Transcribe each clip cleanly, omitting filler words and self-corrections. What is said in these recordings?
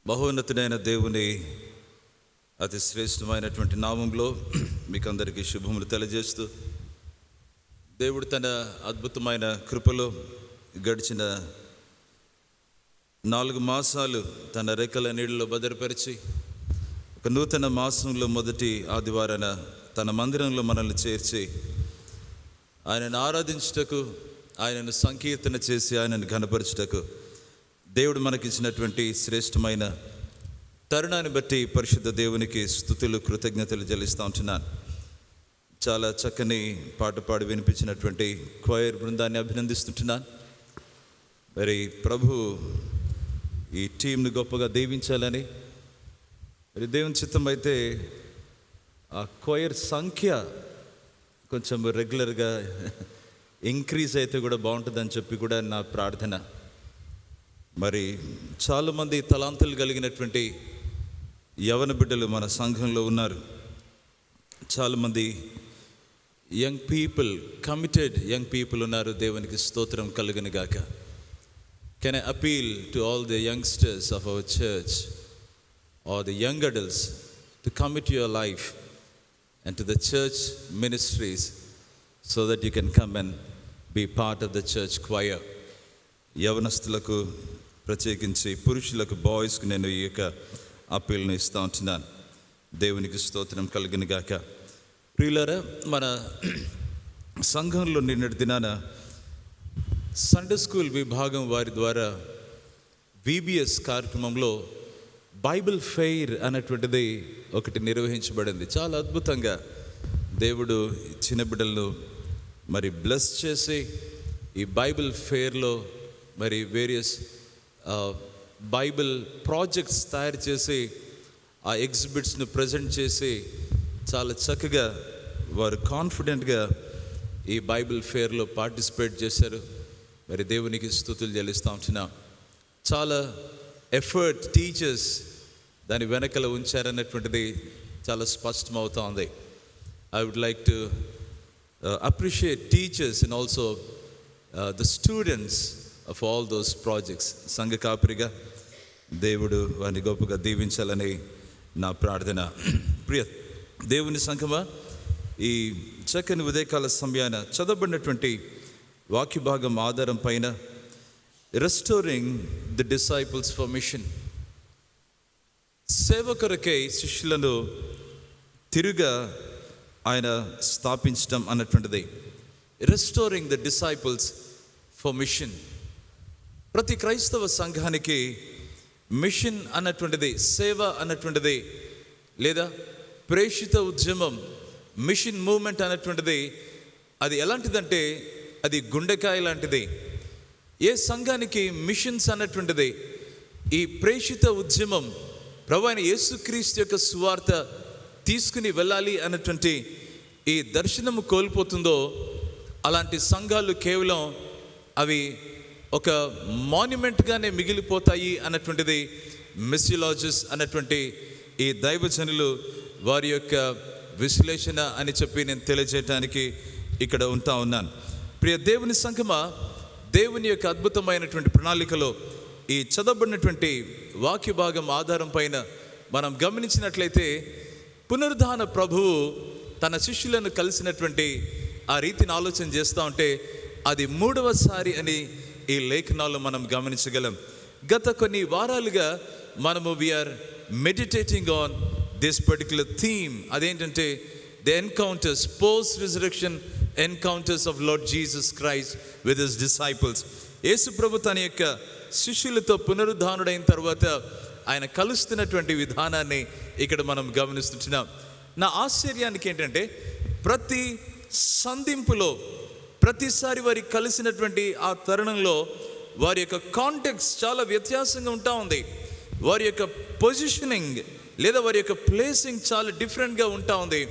మహోన్నతుడైన దేవుని అతి శ్రేష్టమైనటువంటి నామంలో మీకు అందరికీ శుభములు తెలియజేస్తూ, దేవుడు తన అద్భుతమైన కృపలో గడిచిన 4 మాసాలు తన రెక్కల నీళ్ళలో భద్రపరిచి ఒక నూతన మాసంలో మొదటి ఆదివారాన తన మందిరంలో మనల్ని చేర్చి ఆయనను ఆరాధించుటకు, ఆయనను సంకీర్తన చేసి ఆయనను ఘనపరచుటకు దేవుడు మనకిచ్చినటువంటి శ్రేష్టమైన తరుణాన్ని బట్టి పరిశుద్ధ దేవునికి స్తుతులు, కృతజ్ఞతలు చెల్లిస్తూ ఉంటున్నాను. చాలా చక్కని పాట పాడి వినిపించినటువంటి క్వైర్ బృందాన్ని అభినందిస్తుంటున్నాను. మరి ప్రభు ఈ టీంను గొప్పగా దీవించాలని, మరి దేవుని చిత్తం అయితే ఆ క్వైర్ సంఖ్య కొంచెం రెగ్యులర్గా ఇంక్రీజ్ అయితే కూడా బాగుంటుందని చెప్పి కూడా నా ప్రార్థన. మరి చాలామంది తలాంతులు కలిగినటువంటి యవన బిడ్డలు మన సంఘంలో ఉన్నారు. చాలామంది young people, committed young people ఉన్నారు. దేవునికి స్తోత్రం కలుగును గాక. Can I appeal to all the youngsters of our church or the young adults to commit your life and to the church ministries so that you can come and be part of the church choir. యవనస్తులకు ప్రత్యేకించి పురుషులకు, బాయ్స్కి నేను ఈ యొక్క అప్పీల్ని ఇస్తూ ఉంటున్నాను. దేవునికి స్తోత్రం కలుగును గాక. ప్రియులారా, మన సంఘంలో నిన్నటి దినాన సండే స్కూల్ విభాగం వారి ద్వారా VBS కార్యక్రమంలో బైబిల్ ఫెయిర్ అనేటువంటిది ఒకటి నిర్వహించబడింది. చాలా అద్భుతంగా దేవుడు చిన్న బిడ్డలను మరి బ్లెస్ చేసి ఈ బైబిల్ ఫెయిర్లో మరి వేరియస్ బైబిల్ ప్రాజెక్ట్స్ తయారు చేసి ఆ ఎగ్జిబిట్స్ను ప్రజెంట్ చేసి చాలా చక్కగా వారు కాన్ఫిడెంట్గా ఈ బైబిల్ ఫెయిర్లో పార్టిసిపేట్ చేశారు. మరి దేవునికి స్తుతులు చెల్లిస్తూ ఉంటున్నాం. చాలా ఎఫర్ట్ టీచర్స్ దాని వెనకల ఉంచారన్నటువంటిది చాలా స్పష్టమవుతూ ఉంది. I would like to appreciate teachers and also the students of all those projects. సంఘ కాపరిగా దేవుడు వారిని గొప్పగా దీవించాలని నా ప్రార్థన. ప్రియ దేవుని సంఘమా, ఈ చక్కని ఉదయకాల సమయాన చదవబడినటువంటి వాక్య భాగం ఆధారం పైన restoring the disciples for machine, సేవ కొరకై శిష్యులను తిరుగా ఆయన స్థాపించడం అన్నటువంటిది. Restoring the disciples for machine. ప్రతి క్రైస్తవ సంఘానికి మిషన్ అన్నటువంటిది, సేవ అన్నటువంటిది, లేదా ప్రేషిత ఉద్యమం, మిషన్ మూవ్మెంట్ అన్నటువంటిది అది ఎలాంటిదంటే అది గుండెకాయ లాంటిది. ఏ సంఘానికి మిషన్స్ అన్నటువంటిది, ఈ ప్రేషిత ఉద్యమం, ప్రభు అయిన యేసుక్రీస్తు యొక్క సువార్త తీసుకుని వెళ్ళాలి అన్నటువంటి ఈ దర్శనము కోల్పోతుందో అలాంటి సంఘాలు కేవలం అవి ఒక మాన్యుమెంట్గానే మిగిలిపోతాయి అన్నటువంటిది మిస్సిలాజిస్ట్ అన్నటువంటి ఈ దైవజనులు వారి యొక్క విశ్లేషణ అని చెప్పి నేను తెలియజేయడానికి ఇక్కడ ఉంటా ఉన్నాను. ప్రియ దేవుని సంఘమా, దేవుని యొక్క అద్భుతమైనటువంటి ప్రణాళికలో ఈ చదవబడినటువంటి వాక్య భాగం ఆధారం పైన మనం గమనించినట్లయితే పునరుద్ధాన ప్రభువు తన శిష్యులను కలిసినటువంటి ఆ రీతిని ఆలోచన చేస్తూ ఉంటే అది 3వసారి అని ఈ లేఖనాల్లో మనం గమనించగలం. గత కొన్ని వారాలుగా మనము we are meditating on this particular theme. అదేంటంటే the encounters, post resurrection encounters of Lord Jesus Christ with his disciples. Yesu ప్రభు తన యొక్క శిష్యులతో పునరుద్ధానుడైన తర్వాత ఆయన కలుస్తున్నటువంటి విధానాన్ని ఇక్కడ మనం గమనిస్తున్నాం. నా ఆశ్చర్యానికి ఏంటంటే ప్రతి సంధింపులో, ప్రతిసారి వారి కలిసినటువంటి ఆ తరుణంలో వారి యొక్క కాంటెక్స్ట్ చాలా వ్యత్యాసంగా ఉంటా ఉంది. వారి యొక్క పొజిషనింగ్ లేదా వారి యొక్క ప్లేసింగ్ చాలా డిఫరెంట్గా ఉంటా ఉంది.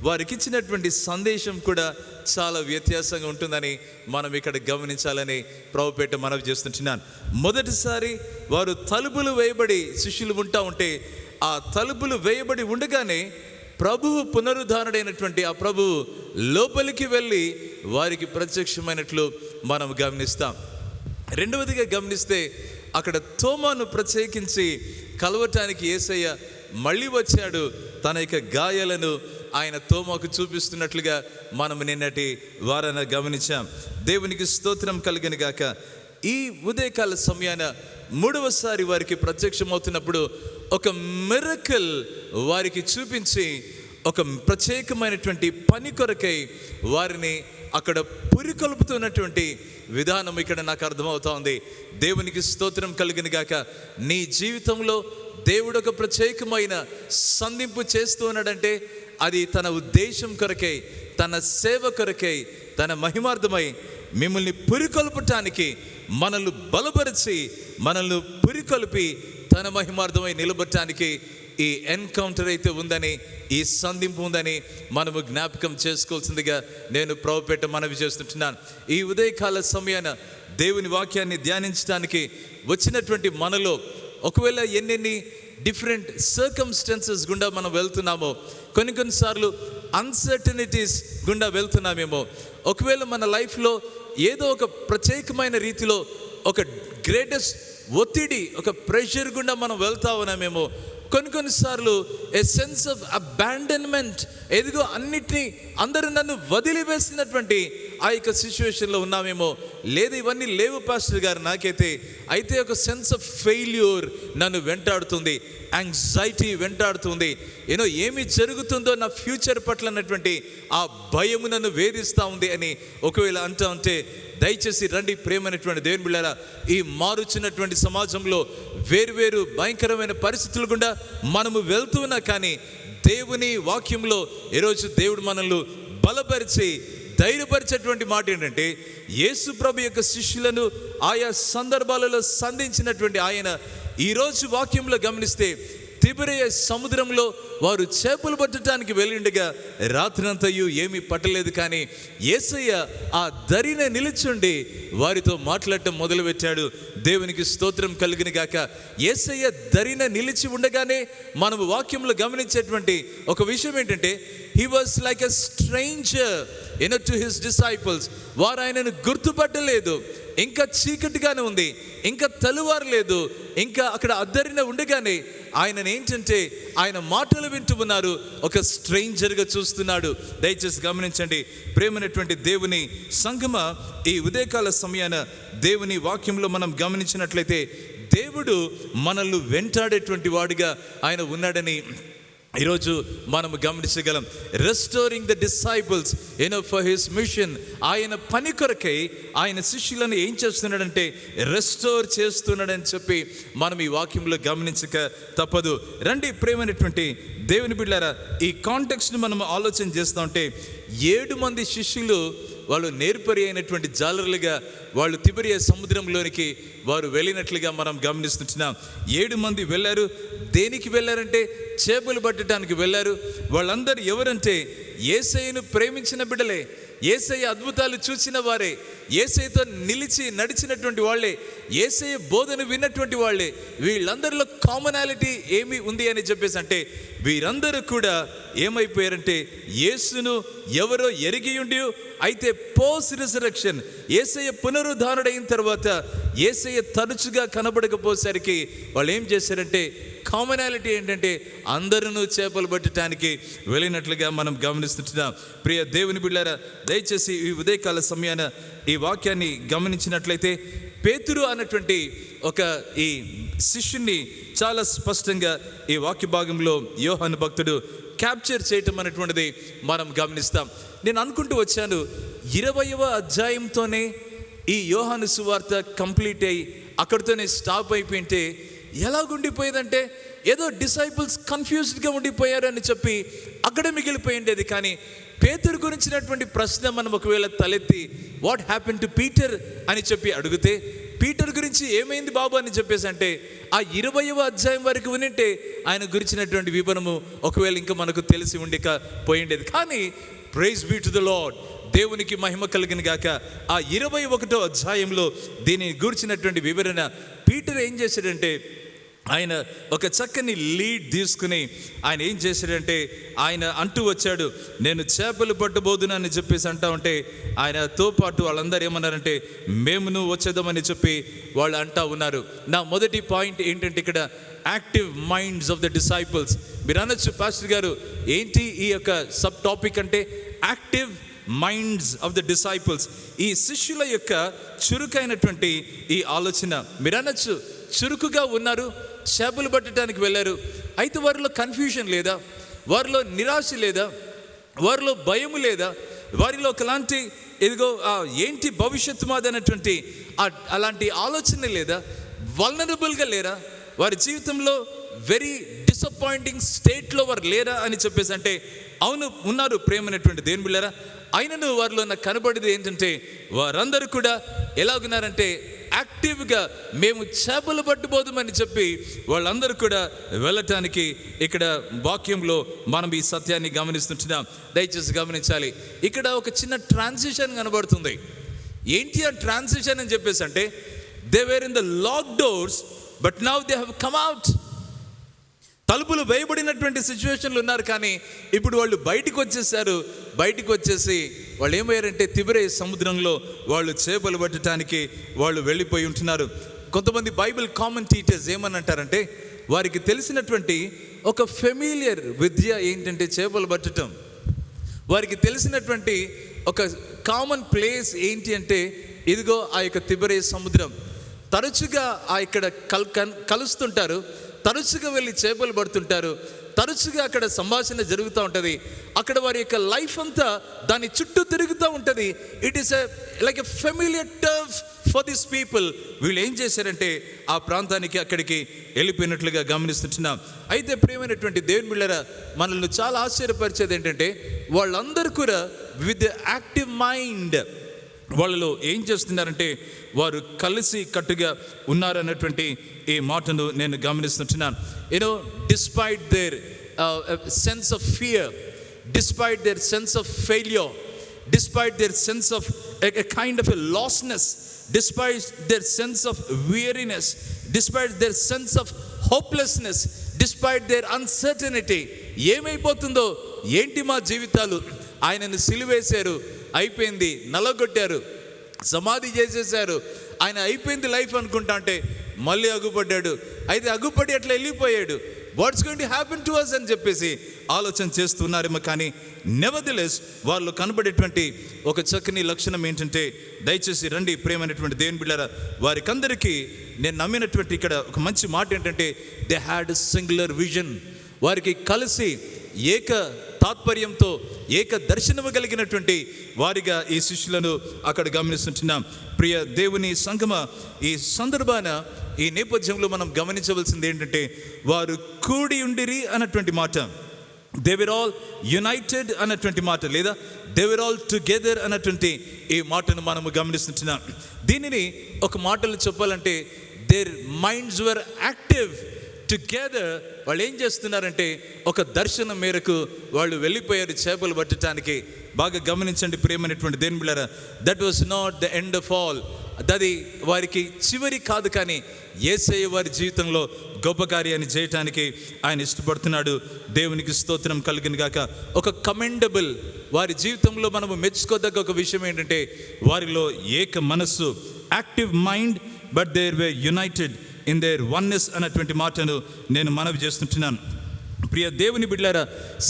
వారికి ఇచ్చినటువంటి సందేశం కూడా చాలా వ్యత్యాసంగా ఉంటుందని మనం ఇక్కడ గమనించాలని ప్రభుపేట మనవి చేస్తుంటున్నాను. మొదటిసారి వారు తలుపులు వేయబడి శిష్యులు ఉంటా ఉంటే ఆ తలుపులు వేయబడి ఉండగానే ప్రభువు పునరుద్ధారుడైనటువంటి ఆ ప్రభువు లోపలికి వెళ్ళి వారికి ప్రత్యక్షమైనట్లు మనం గమనిస్తాం. రెండవదిగా గమనిస్తే అక్కడ తోమాను ప్రత్యేకించి కలవటానికి యేసయ్య మళ్ళీ వచ్చాడు. తన యొక్క గాయాలను ఆయన తోమాకు చూపిస్తున్నట్లుగా మనం నిన్నటి వారాన గమనించాం. దేవునికి స్తోత్రం కలిగిన గాక. ఈ ఉదయకాల సమయాన మూడవసారి వారికి ప్రత్యక్షమవుతున్నప్పుడు ఒక మిరకల్ వారికి చూపించి ఒక ప్రత్యేకమైనటువంటి పని కొరకై వారిని అక్కడ పురికొల్పుతున్నటువంటి విధానం ఇక్కడ నాకు అర్థమవుతా ఉంది. దేవునికి స్తోత్రం కలిగిన గాక. నీ జీవితంలో దేవుడు ఒక ప్రత్యేకమైన సంధింపు చేస్తూ ఉన్నాడంటే అది తన ఉద్దేశం కొరకై, తన సేవ కొరకై, తన మహిమార్థమై మిమ్మల్ని పురికొల్పటానికి, మనల్ని బలపరిచి మనల్ని పురికొల్పి తన మహిమార్థమై నిలబడటానికి ఈ ఎన్కౌంటర్ అయితే ఉందని, ఈ సంధింపు ఉందని మనము జ్ఞాపకం చేసుకోవాల్సిందిగా నేను ప్రభుపేట మనవి చేస్తుంటున్నాను. ఈ ఉదయకాల సమయాన దేవుని వాక్యాన్ని ధ్యానించడానికి వచ్చినటువంటి మనలో ఒకవేళ ఎన్నెన్ని డిఫరెంట్ సర్కమ్స్టెన్సెస్ గుండా మనం వెళ్తున్నామో, కొన్నిసార్లు అన్సర్టనిటీస్ గుండా వెళ్తున్నామేమో, ఒకవేళ మన లైఫ్లో ఏదో ఒక ప్రత్యేకమైన రీతిలో ఒక గ్రేటెస్ట్ ఒత్తిడి, ఒక ప్రెషర్ గుండా మనం వెళ్తా ఉన్నామేమో, కొన్నిసార్లు ఏ సెన్స్ ఆఫ్ అబాండన్మెంట్, ఎదుగో అన్నిటినీ అందరూ నన్ను వదిలివేసినటువంటి ఆ యొక్క సిచ్యువేషన్లో ఉన్నామేమో. లేదు, ఇవన్నీ లేవు పాస్టర్ గారు నాకైతే. అయితే ఒక సెన్స్ ఆఫ్ ఫెయిల్యూర్ నన్ను వెంటాడుతుంది, యాంగ్జైటీ వెంటాడుతుంది, ఏమి జరుగుతుందో నా ఫ్యూచర్ పట్ల అన్నటువంటి ఆ భయము నన్ను వేధిస్తూ ఉంది అని ఒకవేళ అంటూ ఉంటే దయచేసి రండి ప్రేమైనటువంటి దేవుని బిడ్డలారా. ఈ మారుచున్నటువంటి సమాజంలో వేరువేరు భయంకరమైన పరిస్థితులు గుండా మనము వెళ్తున్నా కానీ దేవుని వాక్యంలో ఈరోజు దేవుడు మనల్ని బలపరిచి ధైర్యపరిచేటువంటి మాట ఏంటంటే, యేసు ప్రభు యొక్క శిష్యులను ఆయా సందర్భాలలో సంధించినటువంటి ఆయన ఈరోజు వాక్యంలో గమనిస్తే తిబెరియ సముద్రంలో వారు చేపలు పట్టడానికి వెళ్ళిండగా రాత్రంతయు ఏమీ పట్టలేదు. కానీ యేసయ్య ఆ దరిన నిలిచుండి వారితో మాట్లాడటం మొదలుపెట్టాడు. దేవునికి స్తోత్రం కలిగిన గాక. యేసయ్య దరిన నిలిచి ఉండగానే మనము వాక్యంలో గమనించేటువంటి ఒక విషయం ఏంటంటే, he was like a stranger to his disciples. వారు ఆయనను గుర్తుపట్టలేదు. ఇంకా చీకటిగానే ఉంది, ఇంకా తలువారు లేదు, ఇంకా అక్కడ అద్దరిన ఉండగానే ఆయన ఏంటంటే ఆయన మాటలు వింటూ ఉన్నారు, ఒక స్ట్రేంజర్గా చూస్తున్నాడు. దయచేసి గమనించండి ప్రేమైనటువంటి దేవుని సంగమ. ఈ ఉదయకాల సమయాన దేవుని వాక్యంలో మనం గమనించినట్లయితే దేవుడు మనల్ని వెంటాడేటువంటి వాడిగా ఆయన ఉన్నాడని ఈరోజు మనం గమనించగలం. Restoring the disciples for his mission. ఆయన పని కొరకై ఆయన శిష్యులను ఏం చేస్తున్నాడంటే రెస్టోర్ చేస్తున్నాడని చెప్పి మనం ఈ వాక్యంలో గమనించక తప్పదు. రండి ప్రేమైనటువంటి దేవుని బిడ్డలారా, ఈ కాంటెక్స్ట్ని మనం ఆలోచన చేస్తూ ఉంటే 7 మంది శిష్యులు వాళ్ళు నేర్పరి అయినటువంటి జాలరులుగా వాళ్ళు తిబెరియ సముద్రంలోనికి వారు వెళ్ళినట్లుగా మనం గమనిస్తుంటున్నాం. 7 మంది వెళ్ళారు. దేనికి వెళ్ళారంటే చేపలు పట్టడానికి వెళ్ళారు. వాళ్ళందరూ ఎవరంటే యేసయ్యను ప్రేమించిన బిడ్డలే, యేసయ్య అద్భుతాలు చూసిన వారే, యేసయ్యతో నిలిచి నడిచినటువంటి వాళ్ళే, యేసయ్య బోధన విన్నటువంటి వాళ్ళే. వీళ్ళందరిలో కామనాలిటీ ఏమి ఉంది అని చెప్పేసి అంటే వీరందరూ కూడా ఏమైపోయారంటే యేసును ఎవరో ఎరిగి ఉండి, అయితే పోస్ట్ రిజరెక్షన్ యేసయ్య పునరుద్ధారణైన తర్వాత యేసయ్య తరచుగా కనబడకపోసరికి వాళ్ళు ఏం చేశారంటే కామనాలిటీ ఏంటంటే అందరూ చేపలు పట్టడానికి వెళ్ళినట్లుగా మనం గమనిస్తుంటున్నాం. ప్రియ దేవుని బిడ్డలారా, దయచేసి ఈ ఉదయకాల సమయాన ఈ వాక్యాన్ని గమనించినట్లయితే పేతురు అన్నటువంటి ఒక ఈ శిష్యుని చాలా స్పష్టంగా ఈ వాక్య భాగంలో యోహాను భక్తుడు క్యాప్చర్ చేయటం అనేటువంటిది మనం గమనిస్తాం. నేను అనుకుంటూ వచ్చాను 20వ అధ్యాయంతోనే ఈ యోహాను సువార్త కంప్లీట్ అయ్యి అక్కడితోనే స్టాప్ అయిపోయింటే ఎలాగుండిపోయేదంటే ఏదో డిసైపుల్స్ కన్ఫ్యూజ్డ్గా ఉండిపోయారు అని చెప్పి అక్కడే మిగిలిపోయిండేది. కానీ పేతురు గురించినటువంటి ప్రశ్న మనం ఒకవేళ తలెత్తి వాట్ హ్యాపెన్ టు పీటర్ అని చెప్పి అడిగితే పీటర్ గురించి ఏమైంది బాబు అని చెప్పేసి అంటే ఆ 20వ అధ్యాయం వరకు వినింటే ఆయన గురించినటువంటి వివరణము ఒకవేళ ఇంకా మనకు తెలిసి ఉండకపోయిండేది. కానీ praise be to the Lord, దేవునికి మహిమ కలిగిన గాక. ఆ 21వ అధ్యాయంలో దీనిని గురించినటువంటి వివరణ పీటర్ ఏం చేశాడంటే ఆయన ఒక చక్కని లీడ్ తీసుకుని ఆయన ఏం చేశాడంటే, ఆయన అంటూ వచ్చాడు, నేను చేపలు పట్టబోదును అని చెప్పేసి అంటా ఉంటే, ఆయనతో పాటు వాళ్ళందరూ ఏమన్నారంటే, మేమును వచ్చేద్దామని చెప్పి వాళ్ళు అంటా ఉన్నారు. నా మొదటి పాయింట్ ఏంటంటే, ఇక్కడ active minds of the disciples. మీరు అనొచ్చు, పాస్టర్ గారు ఏంటి ఈ యొక్క సబ్ టాపిక్ అంటే, active minds of the disciples. ఈ శిష్యుల యొక్క చురుకైనటువంటి ఈ ఆలోచన. మీరు అనొచ్చు, చురుకుగా ఉన్నారు, చేపలు పట్టడానికి వెళ్ళారు, అయితే వారిలో కన్ఫ్యూజన్ లేదా, వారిలో నిరాశ లేదా, వారిలో భయము లేదా, వారిలో ఒకలాంటి ఇదిగో ఏంటి భవిష్యత్తు మాది అనేటువంటి అలాంటి ఆలోచన లేదా, వల్నరబుల్గా లేరా, వారి జీవితంలో వెరీ డిసప్పాయింటింగ్ స్టేట్లో వారు లేరా అని చెప్పేసి అంటే, అవును ఉన్నారు ప్రేమైనటువంటి దేవుని బిడ్డలారా. అయినను వారిలో నాకు కనబడేది ఏంటంటే, వారందరూ కూడా ఎలాగున్నారంటే యాక్టివ్గా మేము చేపలు పట్టుబోదామని చెప్పి వాళ్ళందరూ కూడా వెళ్ళటానికి ఇక్కడ వాక్యంలో మనం ఈ సత్యాన్ని గమనిస్తుంటున్నాం. దయచేసి గమనించాలి, ఇక్కడ ఒక చిన్న ట్రాన్సిషన్ కనబడుతుంది. ఏంటి ఆ ట్రాన్సిషన్ అని చెప్పేసి అంటే, they were in the lock doors but now they have come out. తలుపులు వేయబడినటువంటి సిచ్యువేషన్లు ఉన్నారు, కానీ ఇప్పుడు వాళ్ళు బయటికి వచ్చేసారు. బయటికి వచ్చేసి వాళ్ళు ఏమయ్యారంటే, తిబిరే సముద్రంలో వాళ్ళు చేపలు పట్టడానికి వాళ్ళు వెళ్ళిపోయి ఉంటున్నారు. కొంతమంది బైబిల్ కామెంటేటర్స్ ఏమని అంటారంటే, వారికి తెలిసినటువంటి ఒక ఫెమిలియర్ విద్య ఏంటంటే చేపలు పట్టడం. వారికి తెలిసినటువంటి ఒక కామన్ ప్లేస్ ఏంటి అంటే, ఇదిగో ఆ యొక్క తిబిరే సముద్రం. తరచుగా ఆ ఇక్కడ కలుస్తుంటారు, తరచుగా వెళ్ళి చేపలు పడుతుంటారు, తరచుగా అక్కడ సంభాషణ జరుగుతూ ఉంటుంది. అక్కడ వారి యొక్క లైఫ్ అంతా దాని చుట్టూ తిరుగుతూ ఉంటుంది. It is like a familiar turf for this people. వీళ్ళు ఏం చేశారంటే ఆ ప్రాంతానికి అక్కడికి వెళ్ళిపోయినట్లుగా గమనిస్తున్నాం. అయితే ప్రియమైనటువంటి దేవుని బిడ్డలారా, మనల్ని చాలా ఆశ్చర్యపరిచేది ఏంటంటే, వాళ్ళందరూ కూడా విత్ యాక్టివ్ మైండ్ వాళ్ళలో ఏం చేస్తున్నారంటే, వారు కలిసి కట్టుగా ఉన్నారన్నటువంటి ఈ మాటను నేను గమనిస్తుంటున్నాను. You know, despite their sense of fear, despite their sense of failure, despite their sense of a kind of a lostness, despite their sense of weariness, despite their sense of hopelessness, despite their uncertainty. ఏమైపోతుందో ఏంటి మా జీవితాలు, ఆయనను సిలువేశారు, అయిపోయింది, నలగొట్టారు, సమాధి చేసేశారు, ఆయన అయిపోయింది లైఫ్ అనుకుంటా అంటే మళ్ళీ అగుపడ్డాడు. అయితే అగుపడి అట్లా వెళ్ళిపోయాడు. What's going to happen to us అని చెప్పేసి ఆలోచన చేస్తున్నారేమో, కానీ నెవర్దెలెస్ వాళ్ళు కనబడేటువంటి ఒక చక్కని లక్షణం ఏంటంటే, దయచేసి రండి ప్రేమైనటువంటి దేవుని బిడ్డలారా, వారికందరికీ నేను నమ్మినటువంటి ఇక్కడ ఒక మంచి మాట ఏంటంటే, దే హ్యాడ్ సింగులర్ విజన్. వారికి కలిసి ఏక తాత్పర్యంతో ఏక దర్శనము కలిగినటువంటి వారిగా ఈ శిష్యులను అక్కడ గమనిస్తుంటున్నాం. ప్రియ దేవుని సంగమ, ఈ సందర్భాన ఈ నేపథ్యంలో మనం గమనించవలసింది ఏంటంటే, వారు కూడి ఉండిరి అన్నటువంటి మాట, దే వర్ ఆల్ యునైటెడ్ అన్నటువంటి మాట, లేదా దే వర్ ఆల్ టుగెదర్ అన్నటువంటి ఈ మాటను మనము గమనిస్తుంటున్నాం. దీనిని ఒక మాటలో చెప్పాలంటే, there minds were active together. వాళ్ళు ఏం చేస్తున్నారంటే, ఒక దర్శనం మేరకు వాళ్ళు వెళ్ళిపోయారు చేపలు పట్టడానికి. బాగా గమనించండి ప్రియమైనటువంటి దేవుని బిడ్డలారా, that was not the end of all. అది వారికి చివరి కాదు, కానీ యేసయ్య వారి జీవితంలో గొప్ప కార్యాన్ని చేయటానికి ఆయన ఇష్టపడుతున్నాడు. దేవునికి స్తోత్రం కలుగును గాక. ఒక కమెండబుల్, వారి జీవితంలో మనము మెచ్చుకోదగ్గ ఒక విషయం ఏంటంటే, వారిలో ఏక మనస్సు, active mind, but there way United in there oneness అన్నటువంటి మాటను నేను మనవి చేస్తుంటున్నాను. ప్రియ దేవుని బిడ్డలారా,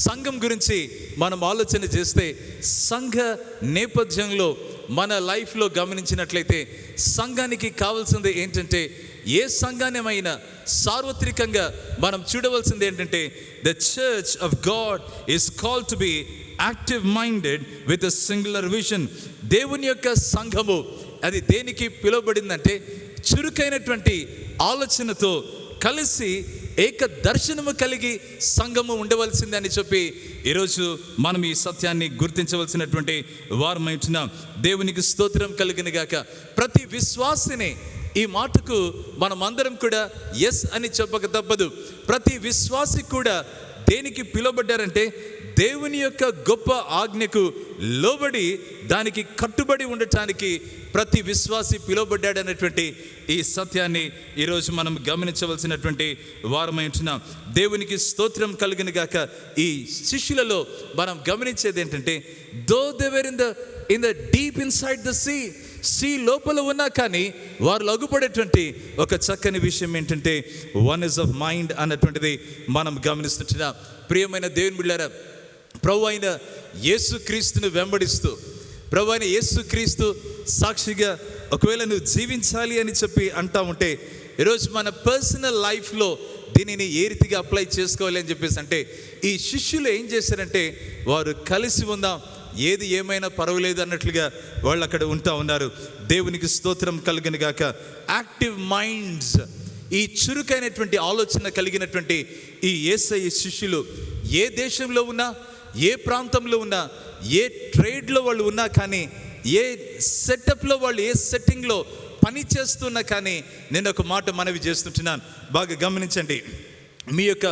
సంఘం గురించి మనం ఆలోచన చేస్తే, సంఘ నేపథ్యంలో మన లైఫ్లో గమనించినట్లయితే, సంఘానికి కావాల్సింది ఏంటంటే, ఏ సంఘానమైనా సార్వత్రికంగా మనం చూడవలసింది ఏంటంటే, the church of God is called to be active minded with a singular vision. దేవుని యొక్క సంఘము అది దేనికి పిలువబడిందంటే, చురుకైనటువంటి ఆలోచనతో కలిసి ఏక దర్శనము కలిగి సంఘము ఉండవలసిందని చెప్పి ఈరోజు మనం ఈ సత్యాన్ని గుర్తించవలసినటువంటి వారమైంటున్నాం. దేవునికి స్తోత్రం కలిగిన గాక. ప్రతి విశ్వాసిని ఈ మాటకు మనమందరం కూడా ఎస్ అని చెప్పక తప్పదు. ప్రతి విశ్వాసి కూడా దేనికి పిలువబడ్డారంటే, దేవుని యొక్క గొప్ప ఆజ్ఞకు లోబడి దానికి కట్టుబడి ఉండటానికి ప్రతి విశ్వాసి పిలువబడ్డాడు అనేటువంటి ఈ సత్యాన్ని ఈరోజు మనం గమనించవలసినటువంటి వారమై ఉంటున్నాం. దేవునికి స్తోత్రం కలిగిన గాక. ఈ శిష్యులలో మనం గమనించేది ఏంటంటే, though they were in the deep inside the sea లోపల ఉన్నా కానీ వారు లగుపడేటువంటి ఒక చక్కని విషయం ఏంటంటే వన్నెస్ ఆఫ్ మైండ్ అన్నటువంటిది మనం గమనిస్తుంటున్నాం. ప్రియమైన దేవుని బిడ్డలారా, ప్రభు అయిన యేసుక్రీస్తును వెంబడిస్తూ, ప్రభు అయిన యేసుక్రీస్తు సాక్షిగా ఒకవేళ నువ్వు జీవించాలి అని చెప్పి అంటా ఉంటే, ఈరోజు మన పర్సనల్ లైఫ్లో దీనిని ఏ రీతిగా అప్లై చేసుకోవాలి అని చెప్పేసి అంటే, ఈ శిష్యులు ఏం చేశారంటే వారు కలిసి ఉందాం, ఏది ఏమైనా పర్వాలేదు అన్నట్లుగా వాళ్ళు అక్కడ ఉంటా ఉన్నారు. దేవునికి స్తోత్రం కలుగును గాక. యాక్టివ్ మైండ్స్, ఈ చురుకైనటువంటి ఆలోచన కలిగినటువంటి ఈ యేసయ్య శిష్యులు ఏ దేశంలో ఉన్నా, ఏ ప్రాంతంలో ఉన్నా, ఏ ట్రేడ్లో వాళ్ళు ఉన్నా కానీ, ఏ సెటప్లో వాళ్ళు, ఏ సెట్టింగ్లో పని చేస్తున్నా కానీ, నేను ఒక మాట మనవి చేస్తుంటున్నాను, బాగా గమనించండి. మీ యొక్క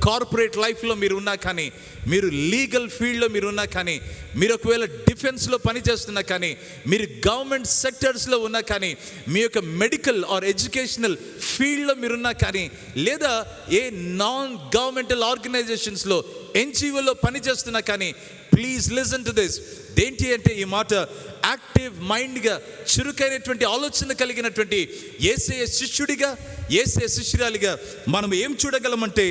కార్పొరేట్ లైఫ్లో మీరు ఉన్నా కానీ, మీరు లీగల్ ఫీల్డ్లో మీరు ఉన్నా కానీ, మీరు ఒకవేళ డిఫెన్స్లో పని చేస్తున్నా కానీ, మీరు గవర్నమెంట్ సెక్టర్స్లో ఉన్నా కానీ, మీ యొక్క మెడికల్ ఆర్ ఎడ్యుకేషనల్ ఫీల్డ్లో మీరున్నా కానీ, లేదా ఏ నాన్ గవర్నమెంటల్ ఆర్గనైజేషన్స్లో ఎన్జిఓలో పని చేస్తున్నా కానీ, ప్లీజ్ లిసన్ టు దిస్. ఏంటి అంటే ఈ మాట, యాక్టివ్ మైండ్గా, చురుకైనటువంటి ఆలోచన కలిగినటువంటి యేసయ్య శిష్యుడిగా, యేసయ్య శిష్యురాలిగా మనం ఏం చూడగలమంటే,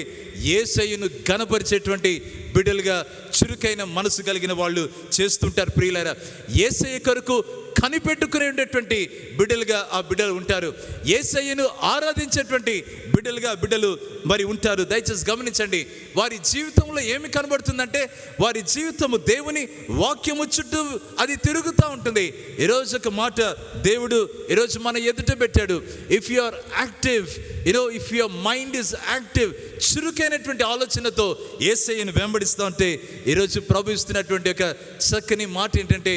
యేసయ్యను ఘనపరిచేటువంటి బిడ్డలుగా, చురుకైన మనసు కలిగిన వాళ్ళు చేస్తుంటారు. ప్రియులారా, యేసయ్య కొరకు కనిపెట్టుకుని ఉండేటువంటి బిడ్డలుగా ఆ బిడ్డలు ఉంటారు. యేసయ్యను ఆరాధించేటువంటి బిడ్డలు మరి ఉంటారు. దయచేసి గమనించండి, వారి జీవితంలో ఏమి కనబడుతుందంటే, వారి జీవితము దేవుని వాక్యము చుట్టూ అది తిరుగుతూ ఉంటుంది. ఈరోజు ఒక మాట దేవుడు ఈరోజు మన ఎదుట పెట్టాడు. If you are active, if your mind is active, చురుకైనటువంటి ఆలోచనతో యేసయ్యను వెంబడిస్తూ ఉంటే, ఈరోజు ప్రభు ఇస్తున్నటువంటి ఒక చక్కని మాట ఏంటంటే,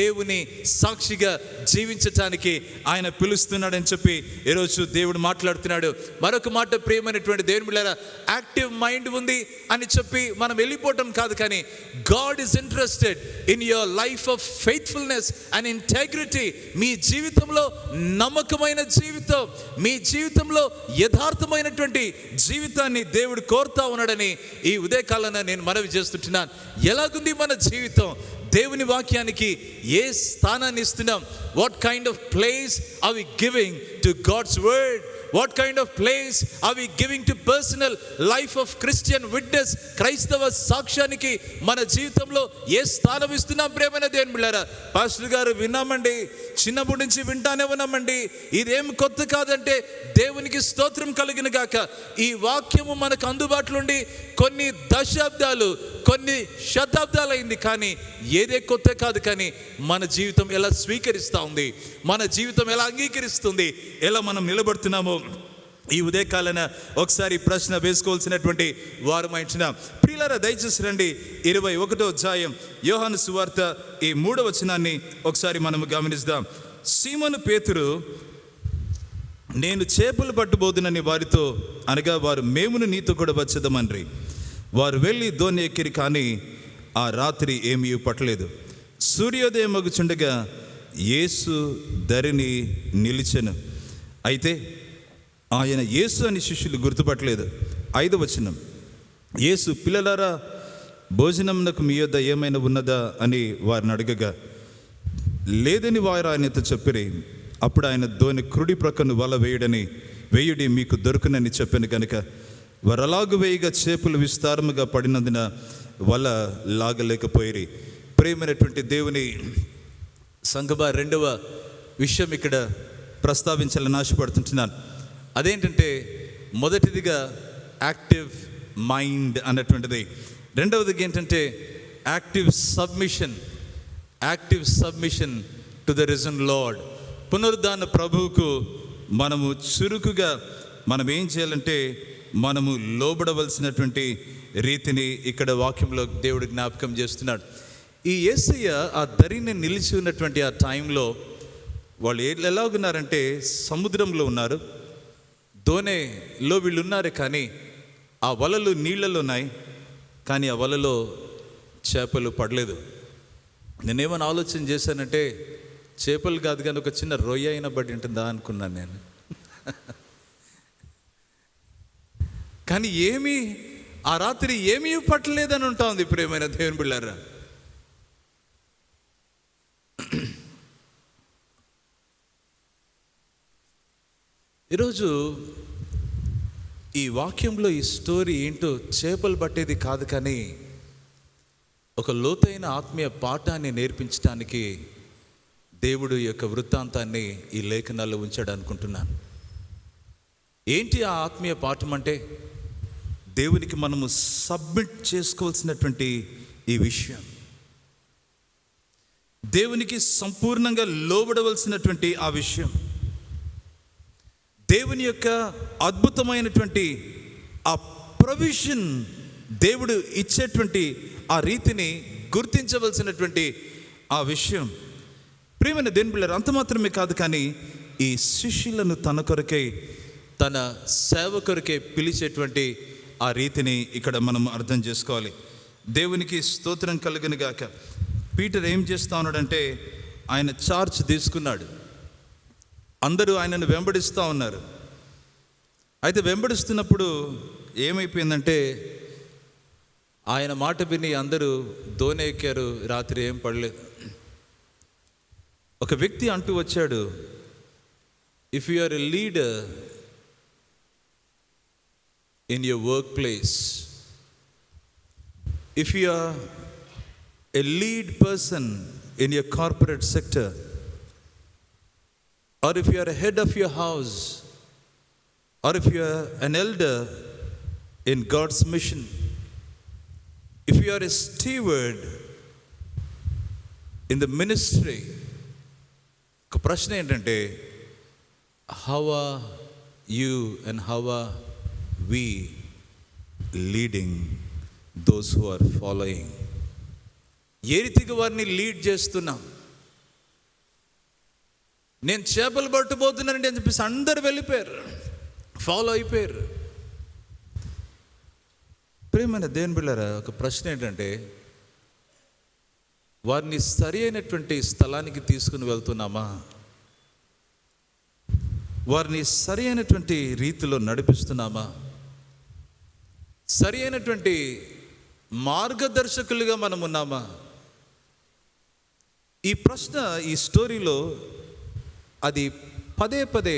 దేవుని సాక్షిగా జీవించటానికి ఆయన పిలుస్తున్నాడని చెప్పి ఈరోజు దేవుడు మాట్లాడుతున్నాడు. మరొక మాట, ప్రియమైనటువంటి దేవుని బిడ్డలారా, యాక్టివ్ మైండ్ ఉంది అని చెప్పి మనం వెళ్ళిపోవటం కాదు, కానీ God is interested in your life of faithfulness and integrity. మీ జీవితంలో నమ్మకమైన జీవితం, మీ జీవితంలో యథార్థమైనటువంటి జీవితాన్ని దేవుడు కోరుతా ఉన్నాడని ఈ ఉదయకాలంలో నేను మనవి చేస్తుంటున్నాను. ఎలాగుంది మన జీవితం? దేవుని వాక్యానికి ఏ స్థానాన్ని ఇస్తున్నాం? What kind of place are we giving to God's word? What kind of place are we giving to personal life of Christian witness? క్రైస్తవ సాక్ష్యానికి మన జీవితంలో ఏ స్థానం ఇస్తున్నాం? ప్రేమైన దేవుని బిడ్డలారా, పాస్టర్ గారు విన్నామండి, చిన్నప్పటి నుంచి వింటానే ఉన్నామండి, ఇదేం కొత్త కాదంటే దేవునికి స్తోత్రం కలిగిన గాక. ఈ వాక్యము మనకు అందుబాటులో ఉండి కొన్ని దశాబ్దాలు, కొన్ని శతాబ్దాలు అయింది, కానీ ఏదే కొత్త కాదు. కానీ మన జీవితం ఎలా స్వీకరిస్తూ ఉంది, మన జీవితం ఎలా అంగీకరిస్తుంది, ఎలా మనం నిలబడుతున్నామో ఈ ఉదయకాలన ఒకసారి ప్రశ్న వేసుకోవాల్సినటువంటి వారమైంచిన ప్రియులారా, దయచేసి రండి 21వ అధ్యాయం యోహాను సువార్త ఈ 3వ వచనాన్ని ఒకసారి మనం గమనిద్దాం. సీమోను పేతురు, నేను చేపలు పట్టుబోదునని వారితో అనగా, వారు మేమును నీతో కూడా వచ్చేదమన్రి. వారు వెళ్ళి దోణి ఎక్కిరి, కానీ ఆ రాత్రి ఏమీ పట్టలేదు. సూర్యోదయం మగుచుండగా యేసు ధరిని నిలిచెను. అయితే ఆయన యేసు అని శిష్యులు గుర్తుపట్టలేదు. 5వ వచనం, యేసు, పిల్లలారా, భోజనమునకు మీ యొద్ద ఏమైనా ఉన్నదా అని వారిని అడగగా, లేదని వారు ఆయనతో చెప్పిరి. అప్పుడు ఆయన దోణి కుడి ప్రక్కను వల వేయుడి మీకు దొరుకునని చెప్పాను కనుక వారు అలాగు వేయగా చేపలు విస్తారముగా పడినందున వల లాగలేకపోయిరి. ప్రియమైనటువంటి దేవుని సంగమా, 2వ విషయం ఇక్కడ ప్రస్తావించాలని ఆశపడుతుంటున్నాను. అదేంటంటే, మొదటిదిగా యాక్టివ్ మైండ్ అన్నటువంటిది. రెండవదిగా ఏంటంటే active submission to the risen lord. పునరుద్ధాన ప్రభువుకు మనము చురుకుగా మనం ఏం చేయాలంటే మనము లోబడవలసినటువంటి రీతిని ఇక్కడ వాక్యంలో దేవుడు జ్ఞాపకం చేస్తున్నాడు. ఈ యేసయ్య ఆ ధరిని నిలిచి ఉన్నటువంటి ఆ టైంలో వాళ్ళు ఎలాగున్నారంటే, సముద్రంలో ఉన్నారు, దోణిలో వీళ్ళు ఉన్నారు, కానీ ఆ వలలు నీళ్ళలో ఉన్నాయి, కానీ ఆ వలలో చేపలు పడలేదు. నేనేమని ఆలోచన చేశానంటే, చేపలు కాదు కానీ ఒక చిన్న రొయ్య అయినా బట్టి ఉంటుందా అనుకున్నాను నేను. కానీ ఆ రాత్రి ఏమీ పట్టలేదని ఉంటా ఉంది ప్రియమైన దేవుని బిడ్డలారా. ఈరోజు ఈ వాక్యంలో ఈ స్టోరీ ఏంటో చేపలు పట్టేది కాదు, కానీ ఒక లోతైన ఆత్మీయ పాఠాన్ని నేర్పించడానికి దేవుడు ఈ యొక్క వృత్తాంతాన్ని ఈ లేఖనాల్లో ఉంచాడు అనుకుంటున్నాను. ఏంటి ఆ ఆత్మీయ పాఠం అంటే, దేవునికి మనము సబ్మిట్ చేసుకోవాల్సినటువంటి ఈ విషయం, దేవునికి సంపూర్ణంగా లోబడవలసినటువంటి ఆ విషయం, దేవుని యొక్క అద్భుతమైనటువంటి ఆ ప్రొవిజన్, దేవుడు ఇచ్చేటువంటి ఆ రీతిని గుర్తించవలసినటువంటి ఆ విషయం. ప్రియమైన దేవుని బిడ్డలారా, అంత మాత్రమే కాదు, కానీ ఈ శిష్యులను తన కొరకై, తన సేవ కొరకే పిలిచేటువంటి ఆ రీతిని ఇక్కడ మనం అర్థం చేసుకోవాలి. దేవునికి స్తోత్రం కలుగును గాక. పీటర్ ఏం చేస్తా ఉన్నాడంటే, ఆయన చార్జ్ తీసుకున్నాడు. అందరూ ఆయనను వెంబడిస్తూ ఉన్నారు. అయితే వెంబడిస్తున్నప్పుడు ఏమైపోయిందంటే, ఆయన మాట విని అందరూ దోణి ఎక్కారు. రాత్రి ఏం పడలేదు. ఒక వ్యక్తి అంటూ వచ్చాడు, if you are a leader in your workplace, if you are a lead person in your corporate sector, or if you are a head of your house, or if you are an elder in God's mission, if you are a steward in the ministry, ఒక ప్రశ్న ఏంటంటే, how are you and how are we leading those who are following? ఏ రీతిగా వారిని lead చేస్తున్నాం? నేను చేపలు పట్టుబోతున్నానండి అని చెప్పేసి అందరు వెళ్ళిపోయారు, ఫాలో అయిపోయారు. ప్రియమైన దేవుని బిడ్డలారా, ఒక ప్రశ్న ఏంటంటే, వారిని సరి అయినటువంటి స్థలానికి తీసుకుని వెళ్తున్నామా? వారిని సరి అయినటువంటి రీతిలో నడిపిస్తున్నామా? సరి అయినటువంటి మార్గదర్శకులుగా మనం ఉన్నామా? ఈ ప్రశ్న ఈ స్టోరీలో అది పదే పదే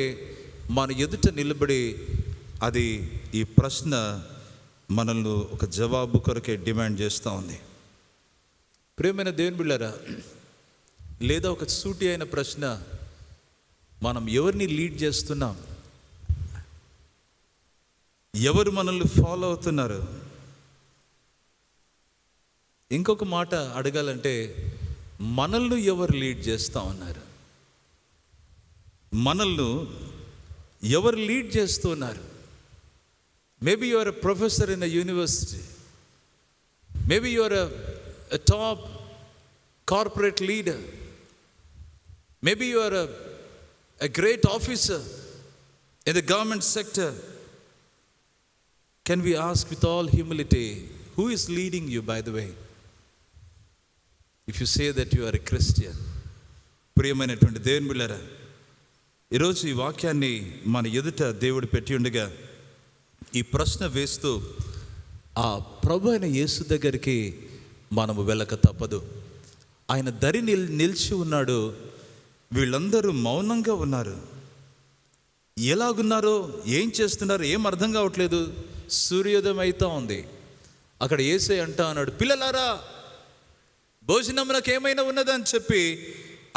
మన ఎదుట నిలబడి, అది ఈ ప్రశ్న మనల్ని ఒక జవాబు కొరకే డిమాండ్ చేస్తూ ఉంది. ప్రియమైన దేవుని బిడ్డలారా, లేదా ఒక సూటి అయిన ప్రశ్న, మనం ఎవరిని లీడ్ చేస్తున్నాం? ఎవరు మనల్ని ఫాలో అవుతున్నారు? ఇంకొక మాట అడగాలంటే, మనల్ని ఎవరు లీడ్ చేస్తూ ఉన్నారు? మనల్ని ఎవరు లీడ్ చేస్తూ ఉన్నారు? Maybe you are a professor in a university, maybe you are a top corporate leader, maybe you are a great officer in the government sector. Can we ask with all humility, who is leading you, by the way? If you say that you are a Christian. ప్రియమైనటువంటి దేవుని బిడ్డలారా, ఈరోజు ఈ వాక్యాన్ని మన ఎదుట దేవుడు పెట్టి ఉండగా ఈ ప్రశ్న వేస్తూ ఆ ప్రభు అయిన యేసు దగ్గరికి మనము వెళ్ళక తప్పదు. ఆయన దరి నిలిచి ఉన్నాడు. వీళ్ళందరూ మౌనంగా ఉన్నారు. ఎలాగున్నారో, ఏం చేస్తున్నారో ఏం అర్థం కావట్లేదు. సూర్యోదయం అవుతా ఉంది. అక్కడ యేసయ్య అంటా అన్నాడు, పిల్లలారా భోజనం నాకు ఏమైనా ఉన్నదని చెప్పి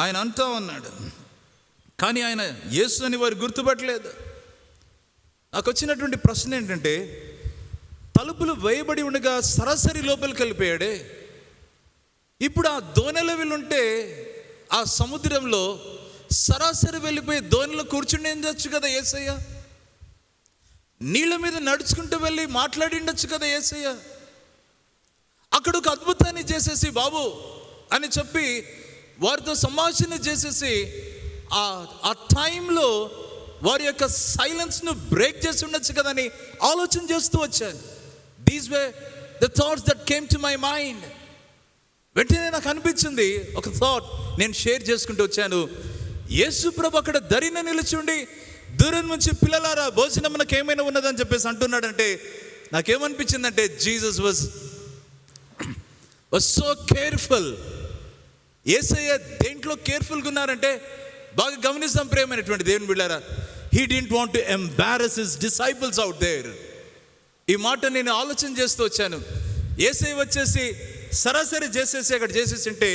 ఆయన అంటా ఉన్నాడు. కానీ ఆయన యేసు అని వారు గుర్తుపట్టలేదు. నాకు వచ్చినటువంటి ప్రశ్న ఏంటంటే, తలుపులు వేయబడి ఉండగా సరాసరి లోపలికి వెళ్ళిపోయాడే. ఇప్పుడు ఆ దోణిలో వీళ్ళుంటే ఆ సముద్రంలో సరాసరి వెళ్ళిపోయి దోణిలో కూర్చుని ఉండొచ్చు కదా యేసయ్య. నీళ్ళ మీద నడుచుకుంటూ వెళ్ళి మాట్లాడి ఉండొచ్చు కదా యేసయ్య. అక్కడ ఒక అద్భుతాన్ని చేసేసి బాబు అని చెప్పి వారితో సంభాషణ చేసేసి ఆ టైంలో వారి యొక్క సైలెన్స్ను బ్రేక్ చేసి ఉండొచ్చు కదా అని ఆలోచన చేస్తూ వచ్చాను. These way the thoughts that came to my mind. వెంటనే నాకు అనిపించింది, ఒక థాట్ నేను షేర్ చేసుకుంటూ వచ్చాను. యేసు ప్రభు అక్కడ దరిన నిలుచుండి దూరం నుంచి పిల్లలారా భోజనం మనకు ఏమైనా ఉన్నదని చెప్పేసి అంటున్నాడంటే నాకేమనిపించిందంటే జీసస్ వాజ్ సో కేర్ఫుల్. యేసయ్య దేంట్లో కేర్ఫుల్గా ఉన్నారంటే, బాగా గమనిస్తాం ప్రియమైనటువంటి దేవుని బిడ్డలారా, he didn't want to embarrass his disciples out there. ఈ మాట నేను ఆలోచన చేస్తూ వచ్చాను. యేసయ్య వచ్చేసి సరాసరి చేసేసి అక్కడ చేసేసి ఉంటే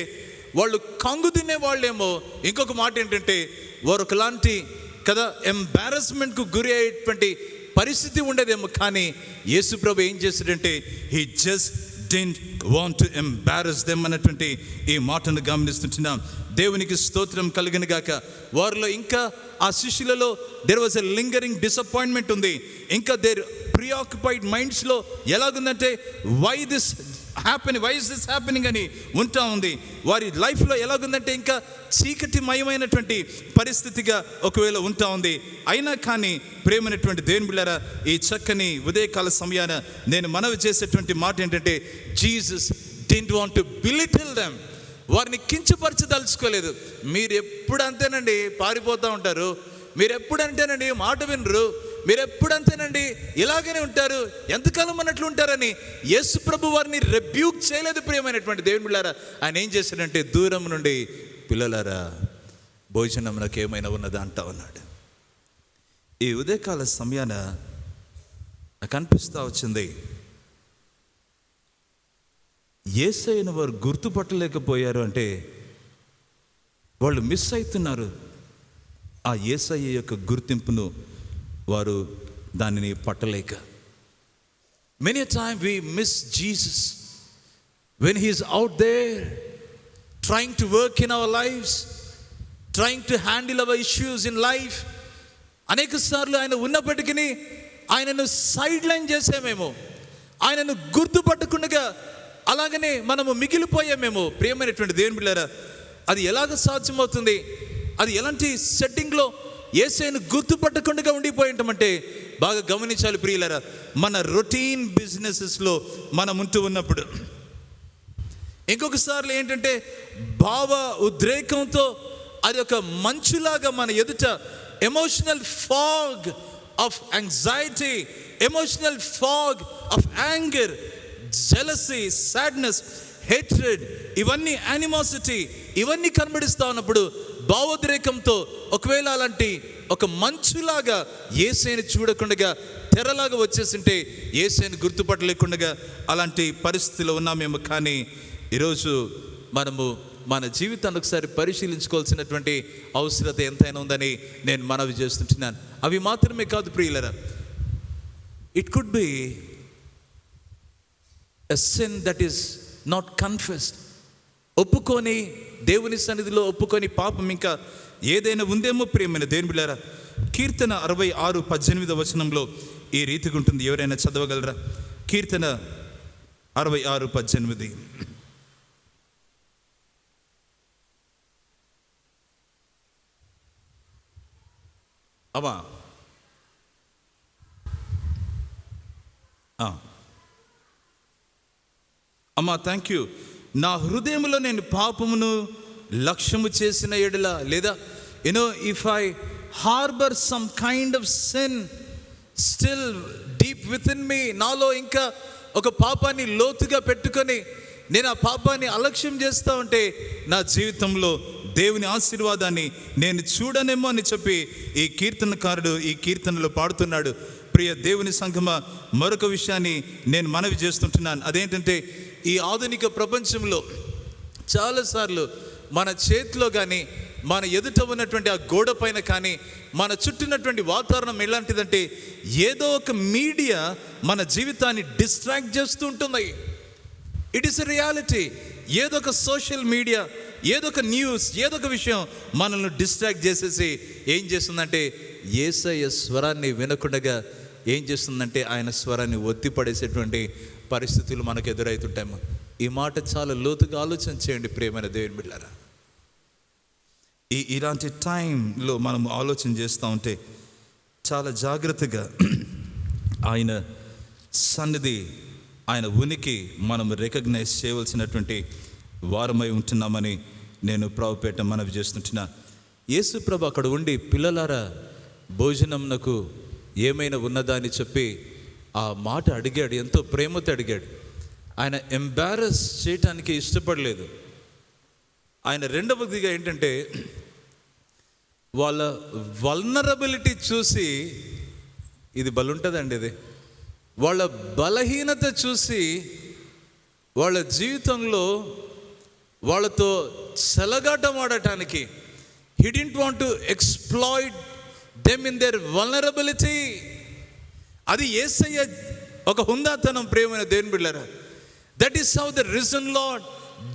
వాళ్ళు కంగు తినే వాళ్ళేమో. ఇంకొక మాట ఏంటంటే, వారు ఒకలాంటి కదా ఎంబారస్మెంట్కు గురి అయ్యేటువంటి పరిస్థితి ఉండేదేమో. కానీ యేసు ప్రభు ఏం చేశాడంటే, he just didn't want to embarrass them అన్నటువంటి ఈ మాటను గమనిస్తుంటున్నాం. దేవునికి స్తోత్రం కలుగును గాక. వారిలో ఇంకా ఆ శిష్యులలో there was a lingering disappointment ఉంది. ఇంకా దేర్ ప్రీఆక్యుపైడ్ మైండ్స్లో ఎలాగుందంటే వై ఇస్ దిస్ హ్యాపెనింగ్ అని ఉంటా ఉంది. వారి లైఫ్లో ఎలాగుందంటే ఇంకా చీకటిమయమైనటువంటి పరిస్థితిగా ఒకవేళ ఉంటా ఉంది. అయినా కానీ ప్రేమైనటువంటి దేవుని బిడ్డలారా, ఈ చక్కని ఉదయకాల సమయాన నేను మనవి చేసేటువంటి మాట ఏంటంటే, Jesus didn't want to belittle them. వారిని కించపరచదలుచుకోలేదు. మీరు ఎప్పుడు అంతేనండి పారిపోతూ ఉంటారు, మీరు ఎప్పుడంతేనండి మాట వినరు, మీరు ఎప్పుడంతేనండి ఇలాగనే ఉంటారు, ఎంతకాలం అన్నట్లు ఉంటారని యేసు ప్రభు వారిని రెబ్యూక్ చేయలేదు. ప్రియమైనటువంటి దేవుని బిడ్డలారా, ఆయన ఏం చేశాడంటే దూరం నుండి పిల్లలారా భోజనం నాకు ఏమైనా ఉన్నదా అంటా ఉన్నాడు. ఈ ఉదయకాల సమయాన నాకు అనిపిస్తూ వచ్చింది, యేసయ్యను వారు గుర్తుపట్టలేకపోయారు అంటే వాళ్ళు మిస్ అవుతున్నారు. ఆ యేసయ్య యొక్క గుర్తింపును వారు దానిని పట్టలేక. Many time we miss Jesus when he is out there trying to work in our lives, trying to handle our issues in life. అనేక సార్లు ఆయన ఉన్నప్పటికీ ఆయనను సైడ్ లైన్ చేసామేమో, ఆయనను గుర్తుపట్టకుండా అలాగనే మనము మిగిలిపోయామేమో. ప్రియమైనటువంటి దేవుని బిడ్డలారా, అది ఎలాగ సాధ్యమవుతుంది? అది ఎలాంటి సెట్టింగ్లో యేసయ్యను గుర్తుపట్టకుండా ఉండిపోయి ఉంటామంటే బాగా గమనించాలి ప్రియులారా. మన రొటీన్ బిజినెసెస్లో మనం ఉంటూ ఉన్నప్పుడు, ఇంకొకసార్లు ఏంటంటే భావ ఉద్రేకంతో అది ఒక మంచులాగా మన ఎదుట emotional fog of anxiety, emotional fog of anger, jealousy, sadness, hatred, ఇవన్నీ యానిమాసిటీ, ఇవన్నీ కనబడిస్తూ ఉన్నప్పుడు భావోద్రేకంతో ఒకవేళ అలాంటి ఒక మంచులాగా యేసయ్యను చూడకుండా తెరలాగా వచ్చేసింటే యేసయ్యను గుర్తుపట్టలేకుండా అలాంటి పరిస్థితిలో ఉన్నామేమో. కానీ ఈరోజు మనము మన జీవితాన్ని ఒకసారి పరిశీలించుకోవాల్సినటువంటి అవసరత ఎంతైనా ఉందని నేను మనవి చేస్తుంటున్నాను. అవి మాత్రమే కాదు ప్రియులరా, it could be a sin that is not confessed. ఒప్పుకొని దేవుని సన్నిధిలో ఒప్పుకొని పాపం ఇంకా ఏదైనా ఉందేమో. ప్రియమైన దేవుని బిడ్డలారా, కీర్తన 66:18 ఈ రీతిగా ఉంటుంది. ఎవరైనా చదవగలరా? కీర్తన 66:18. అమ్మా అమ్మా థ్యాంక్ యూ. నా హృదయంలో నేను పాపమును లక్ష్యము చేసిన ఎడల, లేదా if I harbour some kind of sin still deep with in me, నాలో ఇంకా ఒక పాపాన్ని లోతుగా పెట్టుకొని నేను ఆ పాపాన్ని అలక్ష్యం చేస్తూ ఉంటే నా జీవితంలో దేవుని ఆశీర్వాదాన్ని నేను చూడనేమో అని చెప్పి ఈ కీర్తనకారుడు ఈ కీర్తనలో పాడుతున్నాడు. ప్రియ దేవుని సంఘమా, మరొక విషయాన్ని నేను మనవి చేస్తుంటున్నాను. అదేంటంటే, ఈ ఆధునిక ప్రపంచంలో చాలాసార్లు మన చేతిలో కానీ మన ఎదుట ఉన్నటువంటి ఆ గోడ పైన కానీ మన చుట్టూన్నటువంటి వాతావరణం ఎలాంటిదంటే ఏదో ఒక మీడియా మన జీవితాన్ని డిస్ట్రాక్ట్ చేస్తూ ఉంటుంది. It is a reality. ఏదో ఒక సోషల్ మీడియా, ఏదో ఒక న్యూస్, ఏదో ఒక విషయం మనల్ని డిస్ట్రాక్ట్ చేసేసి ఏం చేస్తుందంటే యేసయ్య స్వరాన్ని వినకుండా ఏం చేస్తుందంటే ఆయన స్వరాన్ని ఒత్తిపడేసేటువంటి పరిస్థితులు మనకు ఎదురవుతుంటాము. ఈ మాట చాలా లోతుగా ఆలోచన చేయండి ప్రియమైన దేవుని బిడ్డలారా. ఇలాంటి టైంలో మనం ఆలోచన చేస్తూ ఉంటే చాలా జాగ్రత్తగా ఆయన సన్నిధి, ఆయన ఉనికి మనం రికగ్నైజ్ చేయవలసినటువంటి వారమై ఉంటున్నామని నేను ప్రభుపేట మనవి చేస్తుంటున్నా. యేసు ప్రభు అక్కడ ఉండి, పిల్లలారా భోజనంనకు ఏమైనా ఉన్నదా అని చెప్పి ఆ మాట అడిగాడు. ఎంతో ప్రేమతో అడిగాడు. ఆయన ఎంబారస్ చేయటానికి ఇష్టపడలేదు. ఆయన రెండవదిగా ఏంటంటే, వాళ్ళ వల్నరబిలిటీ చూసి, ఇది బలుంటుందండి, ఇది వాళ్ళ బలహీనత చూసి వాళ్ళ జీవితంలో వాళ్ళతో చెలగాటం ఆడటానికి, he didn't want to exploit them in their vulnerability. అది యేసయ్య ఒక హుందాతనం, ప్రియమైన దేవుని బిడ్డలారా. That is how the risen Lord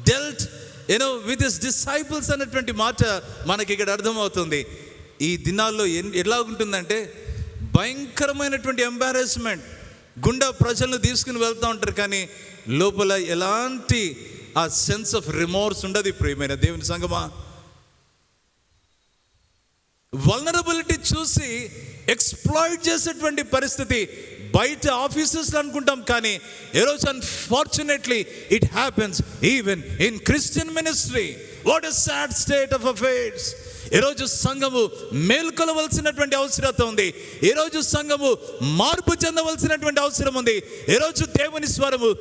dealt with his disciples అన్నటువంటి మాట మనకి ఇక్కడ అర్థమవుతుంది. ఈ దినాల్లో ఎలా ఉంటుందంటే, భయంకరమైనటువంటి ఎంబారెస్మెంట్ గుండా ప్రజలను తీసుకుని వెళ్తూ ఉంటారు, కానీ లోపల ఎలాంటి ఆ సెన్స్ ఆఫ్ రిమోర్స్ ఉండదు. ప్రియమైన దేవుని సంగమా, వల్నరబిలిటీ చూసి ఎక్స్ప్లాయిట్ చేసేటువంటి పరిస్థితి బయట ఆఫీసెస్లో అనుకుంటాం, కానీ ఈరోజు unfortunately it happens even in Christian ministry. What a sad state of affairs. ఈరోజు సంఘము మేల్కొలవలసినటువంటి అవసరత ఉంది. ఈరోజు సంఘము మార్పు చెందవలసినటువంటి అవసరం ఉంది. ఈరోజు దేవుని స్వరము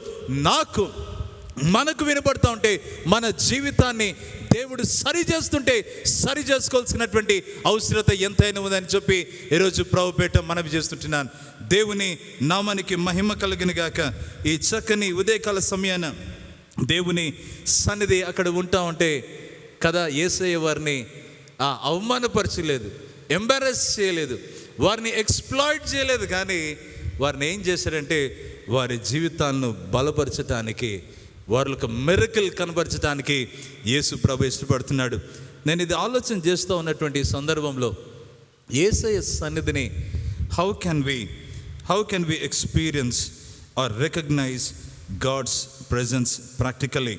మనకు వినబడుతూ ఉంటే, మన జీవితాన్ని దేవుడు సరి చేస్తుంటే సరి చేసుకోవాల్సినటువంటి అవసరత ఎంతైనా ఉందని చెప్పి ఈరోజు ప్రభుపేట మనవి చేస్తుంటున్నాను. దేవుని నామానికి మహిమ కలుగును గాక. ఈ చక్కని ఉదయకాల సమయాన దేవుని సన్నిధి అక్కడ ఉంటా ఉంటే కదా, యేసయ్య వారిని అవమానపరచలేదు, ఎంబారెస్ చేయలేదు, వారిని ఎక్స్ప్లాయిట్ చేయలేదు, కానీ వారిని ఏం చేశారంటే వారి జీవితాలను బలపరచడానికి, వారికి మిరకిల్ కనబరచడానికి యేసు ప్రభు ఇష్టపడుతున్నాడు. నేను ఇది ఆలోచన చేస్తూ ఉన్నటువంటి సందర్భంలో యేసయ్య సన్నిధిని how can we experience or recognise God's presence practically.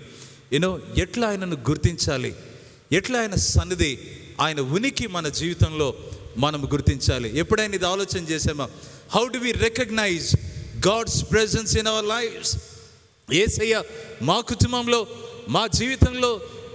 ఎట్లా ఆయనను గుర్తించాలి, ఎట్లా ఆయన సన్నిధి, ఆయన ఉనికి మన జీవితంలో మనం గుర్తించాలి. ఎప్పుడైనా ఇది ఆలోచన చేసామా? How do we recognize God's presence in our lives? Yesayya మా కుటుంబంలో, మా జీవితంలో,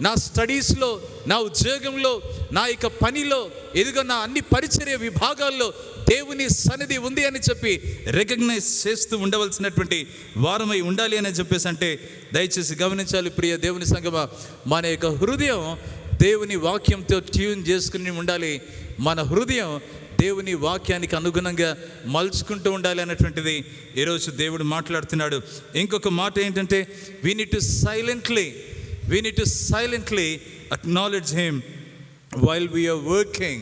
నా స్టడీస్లో, నా ఉద్యోగంలో, నా యొక్క పనిలో, ఎదుగు నా అన్ని పరిచర్య విభాగాల్లో దేవుని సన్నిధి ఉంది అని చెప్పి రికగ్నైజ్ చేస్తూ ఉండవలసినటువంటి వారమై ఉండాలి అని చెప్పేసి అంటే, దయచేసి గమనించాలి ప్రియ దేవుని సంగమా, మన యొక్క హృదయం దేవుని వాక్యంతో ట్యూన్ చేసుకుని ఉండాలి. మన హృదయం దేవుని వాక్యానికి అనుగుణంగా మలుచుకుంటూ ఉండాలి అన్నటువంటిది ఈరోజు దేవుడు మాట్లాడుతున్నాడు. ఇంకొక మాట ఏంటంటే, we need to silently acknowledge him while we are working,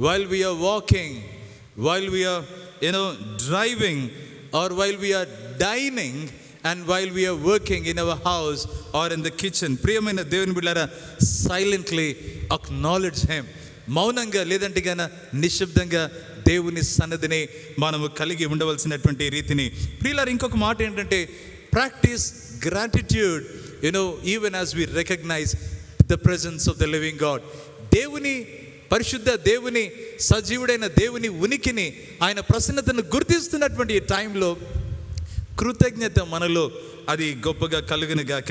while we are walking, while we are driving, or while we are dining, and while we are working in our house or in the kitchen. ప్రియమైన దేవుని బిడ్డలారా, silently acknowledge him. మౌనంగా, లేదంటే గాన నిశ్శబ్దంగా దేవుని సన్నిధిని మనము కలిగి ఉండవలసినటువంటి రీతిని. ప్రియులారా, ఇంకొక మాట ఏంటంటే, practise gratitude even as we recognise the presence of the living God. దేవుని పరిశుద్ధ దేవుని, సజీవుడైన దేవుని ఉనికిని, ఆయన ప్రసన్నతను గుర్తిస్తున్నటువంటి ఈ టైంలో కృతజ్ఞత మనలో అది గొప్పగా కలుగును గాక.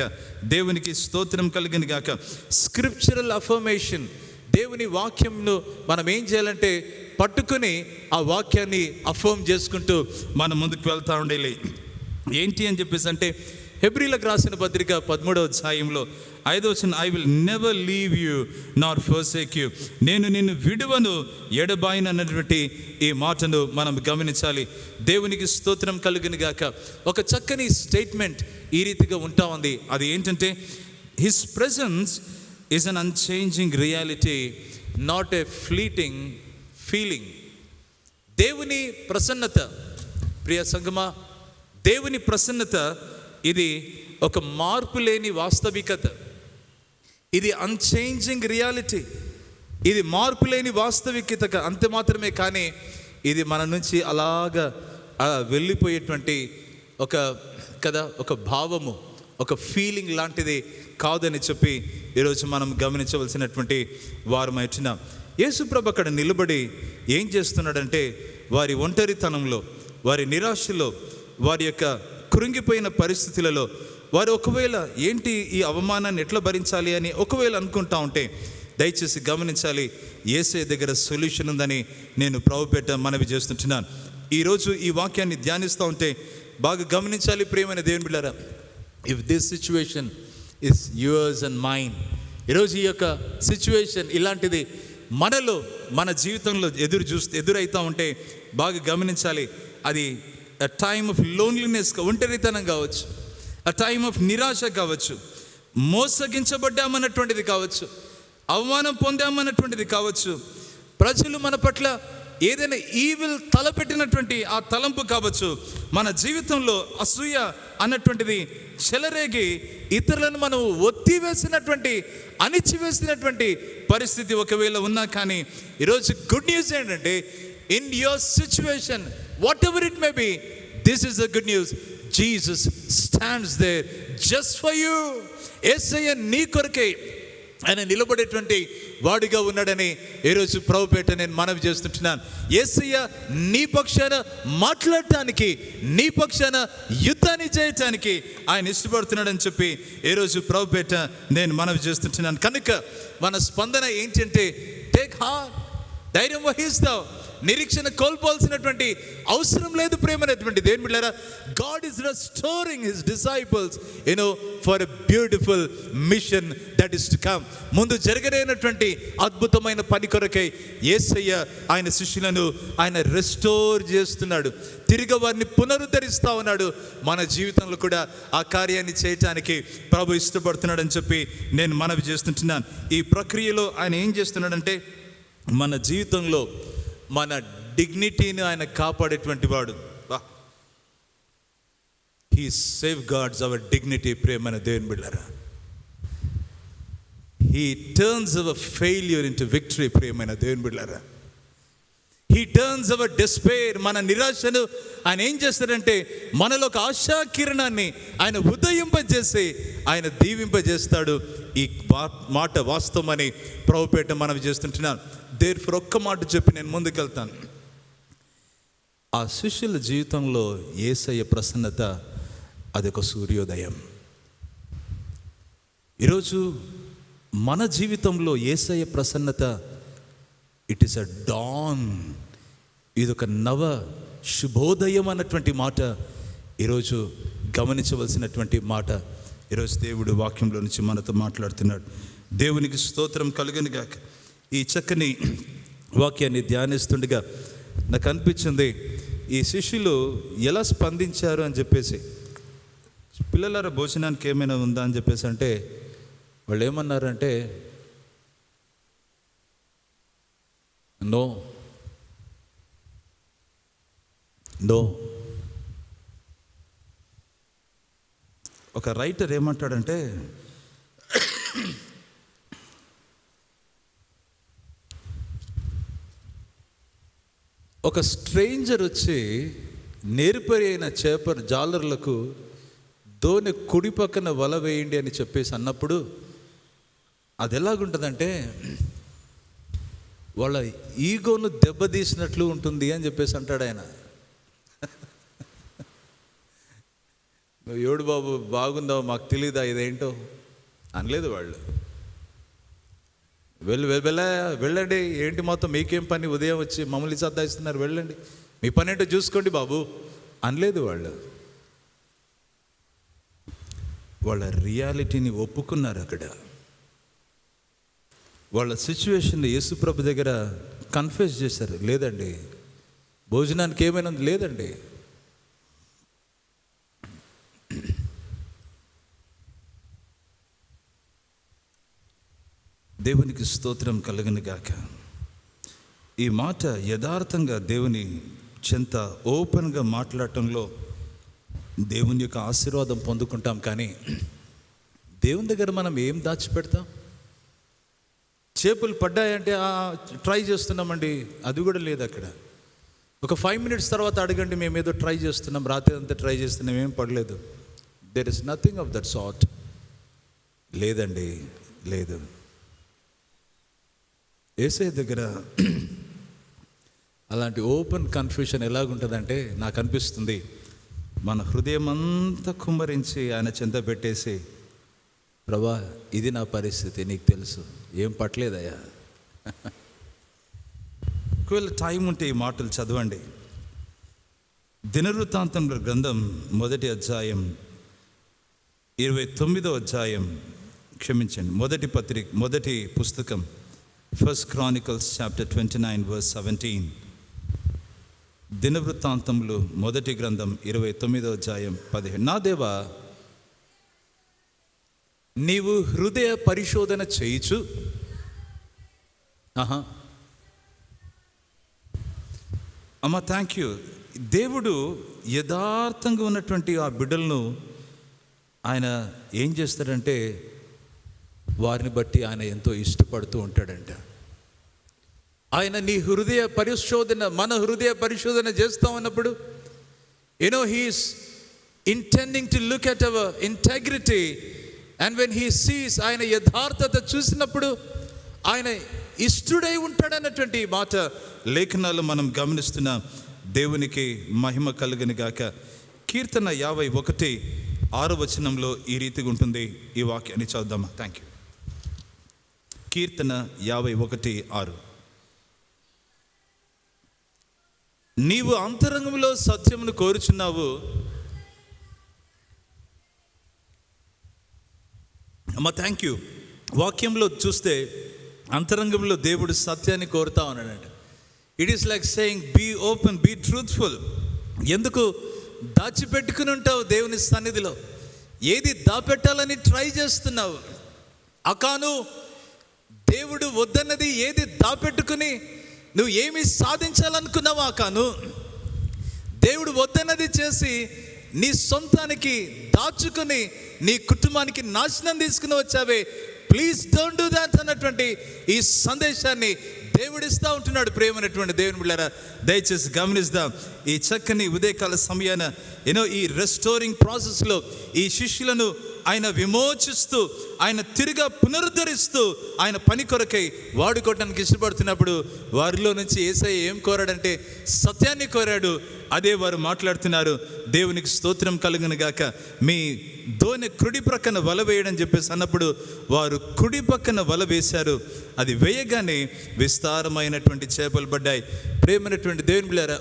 దేవునికి స్తోత్రం కలుగును గాక. స్క్రిప్చరల్ అఫర్మేషన్, దేవుని వాక్యంను మనం ఏం చేయాలంటే పట్టుకుని ఆ వాక్యాన్ని అఫర్మ్ చేసుకుంటూ మనం ముందుకు వెళ్తూ ఉండాలి. ఏంటి అని చెప్పేసి అంటే, హెబ్రీలకు రాసిన పత్రిక 13వ అధ్యాయంలో 5వ వచనం, I will never leave you Nar forsake you, నేను నిన్ను విడువను ఎడబాయను అన్నటువంటి ఈ మాటను మనం గమనించాలి. దేవునికి స్తోత్రం కలుగును గాక. ఒక చక్కని స్టేట్మెంట్ ఈ రీతిగా ఉంటా ఉంది. అది ఏంటంటే, his presence is an unchanging reality, not a fleeting feeling. దేవుని ప్రసన్నత, ప్రియ సంగమా, దేవుని ప్రసన్నత ఇది ఒక మార్పు లేని వాస్తవికత. ఇది అన్చేంజింగ్ రియాలిటీ, ఇది మార్పు లేని వాస్తవికత అంతే మాత్రమే. కానీ ఇది మన నుంచి అలాగా వెళ్ళిపోయేటువంటి ఒక భావము, ఒక ఫీలింగ్ లాంటిది కాదని చెప్పి ఈరోజు మనం గమనించవలసినటువంటి వారమైనా. యేసుప్రభు అక్కడ నిలబడి ఏం చేస్తున్నాడంటే, వారి ఒంటరితనంలో, వారి నిరాశలో, వారి యొక్క కృంగిపోయిన పరిస్థితులలో వారు ఒకవేళ ఏంటి ఈ అవమానాన్ని ఎట్లా భరించాలి అని ఒకవేళ అనుకుంటా ఉంటే దయచేసి గమనించాలి, యేసయ్య దగ్గర సొల్యూషన్ ఉందని నేను ప్రభుపేట మనవి చేస్తుంటున్నాను. ఈరోజు ఈ వాక్యాన్ని ధ్యానిస్తూ ఉంటే బాగా గమనించాలి ప్రియమైన దేవుని బిడ్డలారా. If this situation is yours and mind, ఈరోజు ఈ యొక్క సిచ్యువేషన్ ఇలాంటిది మనలో మన జీవితంలో ఎదురైతూ ఉంటే బాగా గమనించాలి, అది అ టైమ్ ఆఫ్ లోన్లీనెస్, ఒంటరితనం కావచ్చు, అ టైమ్ ఆఫ్ నిరాశ కావచ్చు, మోసగించబడ్డామన్నటువంటిది కావచ్చు, అవమానం పొందామన్నటువంటిది కావచ్చు, ప్రజలు మన పట్ల ఏదైనా ఈవిల్ తలపెట్టినటువంటి ఆ తలంపు కావచ్చు, మన జీవితంలో అసూయ అన్నటువంటిది చెలరేగి ఇతరులను మనం ఒత్తివేసినటువంటి అణిచివేసినటువంటి పరిస్థితి ఒకవేళ ఉన్నా కానీ ఈరోజు గుడ్ న్యూస్ ఏంటంటే, in your situation whatever it may be, this is the good news, Jesus stands there just for you. Yesayya నీ కొరకే ఆయన నిలబడేటువంటి వాడిగా ఉన్నాడని ఈరోజు ప్రభుపేట నేను మనవి చేస్తుంటున్నాను. యేసయ్య నీ పక్షాన మాట్లాడటానికి, నీ పక్షాన యుద్ధాన్ని చేయటానికి ఆయన ఇష్టపడుతున్నాడని చెప్పి ఈరోజు ప్రభుపేట నేను మనవి చేస్తుంటున్నాను. కనుక మన స్పందన ఏంటంటే, టేక్ హార్ట్, ధైర్యం వహిస్తావు, నిరీక్షణ కోల్పోవాల్సినటువంటి అవసరం లేదు ప్రేమైనటువంటి దేవుని బిడ్డలారా. God is restoring his disciples for a beautiful mission that is to come. ముందు జరగలేనటువంటి అద్భుతమైన పని కొరకై యేసయ్య ఆయన శిష్యులను ఆయన రెస్టోర్ చేస్తున్నాడు, తిరిగి వారిని పునరుద్ధరిస్తూ ఉన్నాడు. మన జీవితంలో కూడా ఆ కార్యాన్ని చేయటానికి ప్రభు ఇష్టపడుతున్నాడు అని చెప్పి నేను మనవి చేస్తుంటున్నాను. ఈ ప్రక్రియలో ఆయన ఏం చేస్తున్నాడంటే, మన జీవితంలో మన డిగ్నిటీని ఆయన కాపాడేటువంటి వాడు. He safeguards our dignity. ప్రేమైన దేవుని బిడ్డలారా, he turns our failure into victory. ప్రేమైన దేవుని బిడ్డలారా, హీ టర్న్స్ అవర్ డెస్పైర్, మన నిరాశను ఆయన ఏం చేస్తాడంటే మనలో ఒక ఆశా కిరణాన్ని ఆయన ఉదయింపజేసి ఆయన దీవింపజేస్తాడు. ఈ మాట వాస్తవమని ప్రభుపేట మనవి చేస్తుంటున్నాను. దేర్ఫోర్ ఒక్క మాట చెప్పి నేను ముందుకెళ్తాను. ఆ శిష్యుల జీవితంలో యేసయ్య ప్రసన్నత అదొక సూర్యోదయం. ఈరోజు మన జీవితంలో యేసయ్య ప్రసన్నత ఇట్ ఈస్ అ డాన్, ఇదొక నవ శుభోదయం అన్నటువంటి మాట ఈరోజు గమనించవలసినటువంటి మాట. ఈరోజు దేవుడు వాక్యంలో నుంచి మనతో మాట్లాడుతున్నాడు. దేవునికి స్తోత్రం కలుగును గాక. ఈ చక్కని వాక్యాన్ని ధ్యానిస్తుండగా నాకు అనిపించింది, ఈ శిష్యులు ఎలా స్పందించారు అని చెప్పేసి. పిల్లలారా భోజనానికి ఏమైనా ఉందా అని చెప్పేసి అంటే వాళ్ళు ఏమన్నారంటే, నో నో. ఒక రైటర్ ఏమంటాడంటే, ఒక స్ట్రేంజర్ వచ్చి నేర్పరి అయిన జాలర్లకు దోణి కుడి పక్కన వల వేయండి అని చెప్పేసి అన్నప్పుడు అది ఎలాగుంటుందంటే వాళ్ళ ఈగోను దెబ్బతీసినట్లు ఉంటుంది అని చెప్పేసి అంటాడు ఆయన. నువ్వు ఏడు బాబు బాగుందావు, మాకు తెలీదా ఇదేంటో అనలేదు వాళ్ళు. వెళ్ళండి, ఏంటి మొత్తం మీకేం పని, ఉదయం వచ్చి మమ్మల్ని సర్దాయిస్తున్నారు, వెళ్ళండి, మీ పని ఏంటో చూసుకోండి బాబు అనలేదు వాళ్ళు. వాళ్ళ రియాలిటీని ఒప్పుకున్నారు. అక్కడ వాళ్ళ సిచ్యువేషన్ యేసుప్రభు దగ్గర కన్ఫెస్ చేశారు. లేదండి, భోజనానికి ఏమైనా లేదండి. దేవునికి స్తోత్రం కలుగును గాక. ఈ మాట యథార్థంగా దేవుని చెంత ఓపెన్గా మాట్లాడటంలో దేవుని యొక్క ఆశీర్వాదం పొందుకుంటాం. కానీ దేవుని దగ్గర మనం ఏం దాచిపెడతాం? చేపలు పడ్డాయంటే ట్రై చేస్తున్నామండి, అది కూడా లేదు అక్కడ. ఒక 5 minutes తర్వాత అడగండి, మేము ఏదో ట్రై చేస్తున్నాం, రాత్రి అంతా ట్రై చేస్తున్నాం, ఏం పడలేదు. There is nothing of that sort. లేదండి, లేదు. యేసయ్య దగ్గర అలాంటి ఓపెన్ కన్ఫ్యూషన్ ఎలాగుంటుందంటే, నాకు అనిపిస్తుంది మన హృదయం అంతా కుమ్మరించి ఆయన చెంత పెట్టేసి, ప్రభా ఇది నా పరిస్థితి, నీకు తెలుసు, ఏం పట్టలేదయ్యా. ఒకవేళ టైం ఉంటే ఈ మాటలు చదవండి. దినవృత్తాంతముల గ్రంథం 1వ అధ్యాయం 29వ అధ్యాయం, మొదటి పుస్తకం 1 Chronicles chapter 29 verse 17. దినవృత్తాంతములు మొదటి గ్రంథం 29వ అధ్యాయం 15. నా దేవా, నీవు హృదయ పరిశోధన చేయుచు. అమ్మ థ్యాంక్ యూ. దేవుడు యథార్థంగా ఉన్నటువంటి ఆ బిడ్డలను ఆయన ఏం చేస్తాడంటే, వారిని బట్టి ఆయన ఎంతో ఇష్టపడుతూ ఉంటాడంట. ఆయన నీ హృదయ పరిశోధన, మన హృదయ పరిశోధన చేస్తా ఉన్నప్పుడు, he is intending to look at our integrity. And when he sees, ఆయన యథార్థత చూసినప్పుడు ఆయన ఇష్టుడై ఉంటాడన్నటువంటి మాట లేఖనాలు మనం గమనిస్తున్న. దేవునికి మహిమ కలుగును గాక. కీర్తన 51:6 ఈ రీతిగా ఉంటుంది. ఈ వాక్యాన్ని చదువుదామా? Thank you. కీర్తన 51:6. నీవు అంతరంగంలో సత్యమును కోరుచున్నావు. అమ్మ థ్యాంక్ యూ. వాక్యంలో చూస్తే అంతరంగంలో దేవుడు సత్యాన్ని కోరుతా ఉన్నాడు. It is like saying be open, be truthful. ఎందుకు దాచిపెట్టుకుని ఉంటావు దేవుని సన్నిధిలో? ఏది దాపెట్టాలని ట్రై చేస్తున్నావు? అకాను, దేవుడు వద్దన్నది ఏది దాపెట్టుకుని నువ్వు ఏమి సాధించాలనుకున్నావు? అకాను, దేవుడు వద్దన్నది చేసి నీ సొంతానికి దాచుకుని నీ కుటుంబానికి నాశనం తీసుకుని వచ్చావే. ప్లీజ్ డోంట్ డూ దాట్ అన్నటువంటి ఈ సందేశాన్ని దేవుడిస్తూ ఉంటున్నాడు. ప్రేమైనటువంటి దేవుని బిడ్డలారా, దయచేసి గమనిద్దాం. ఈ చక్కని ఉదయకాల సమయాన ఈ రెస్టోరింగ్ ప్రాసెస్లో ఈ శిష్యులను ఆయన విమోచిస్తూ, ఆయన తిరిగా పునరుద్ధరిస్తూ, ఆయన పని కొరకై వాడుకోవడానికి ఇష్టపడుతున్నప్పుడు వారిలో నుంచి యేసయ్య ఏం కోరాడంటే సత్యాన్ని కోరాడు. అదే వారు మాట్లాడుతున్నారు. దేవునికి స్తోత్రం కలుగును గాక. మీ దోణి కుడి ప్రక్కన వల వేయడం చెప్పేసి అన్నప్పుడు వారు కుడి పక్కన వల వేశారు. అది వేయగానే విస్తారమైనటువంటి చేపలు పడ్డాయి. ప్రేమైనటువంటి దేవుని బిడ్డలారా,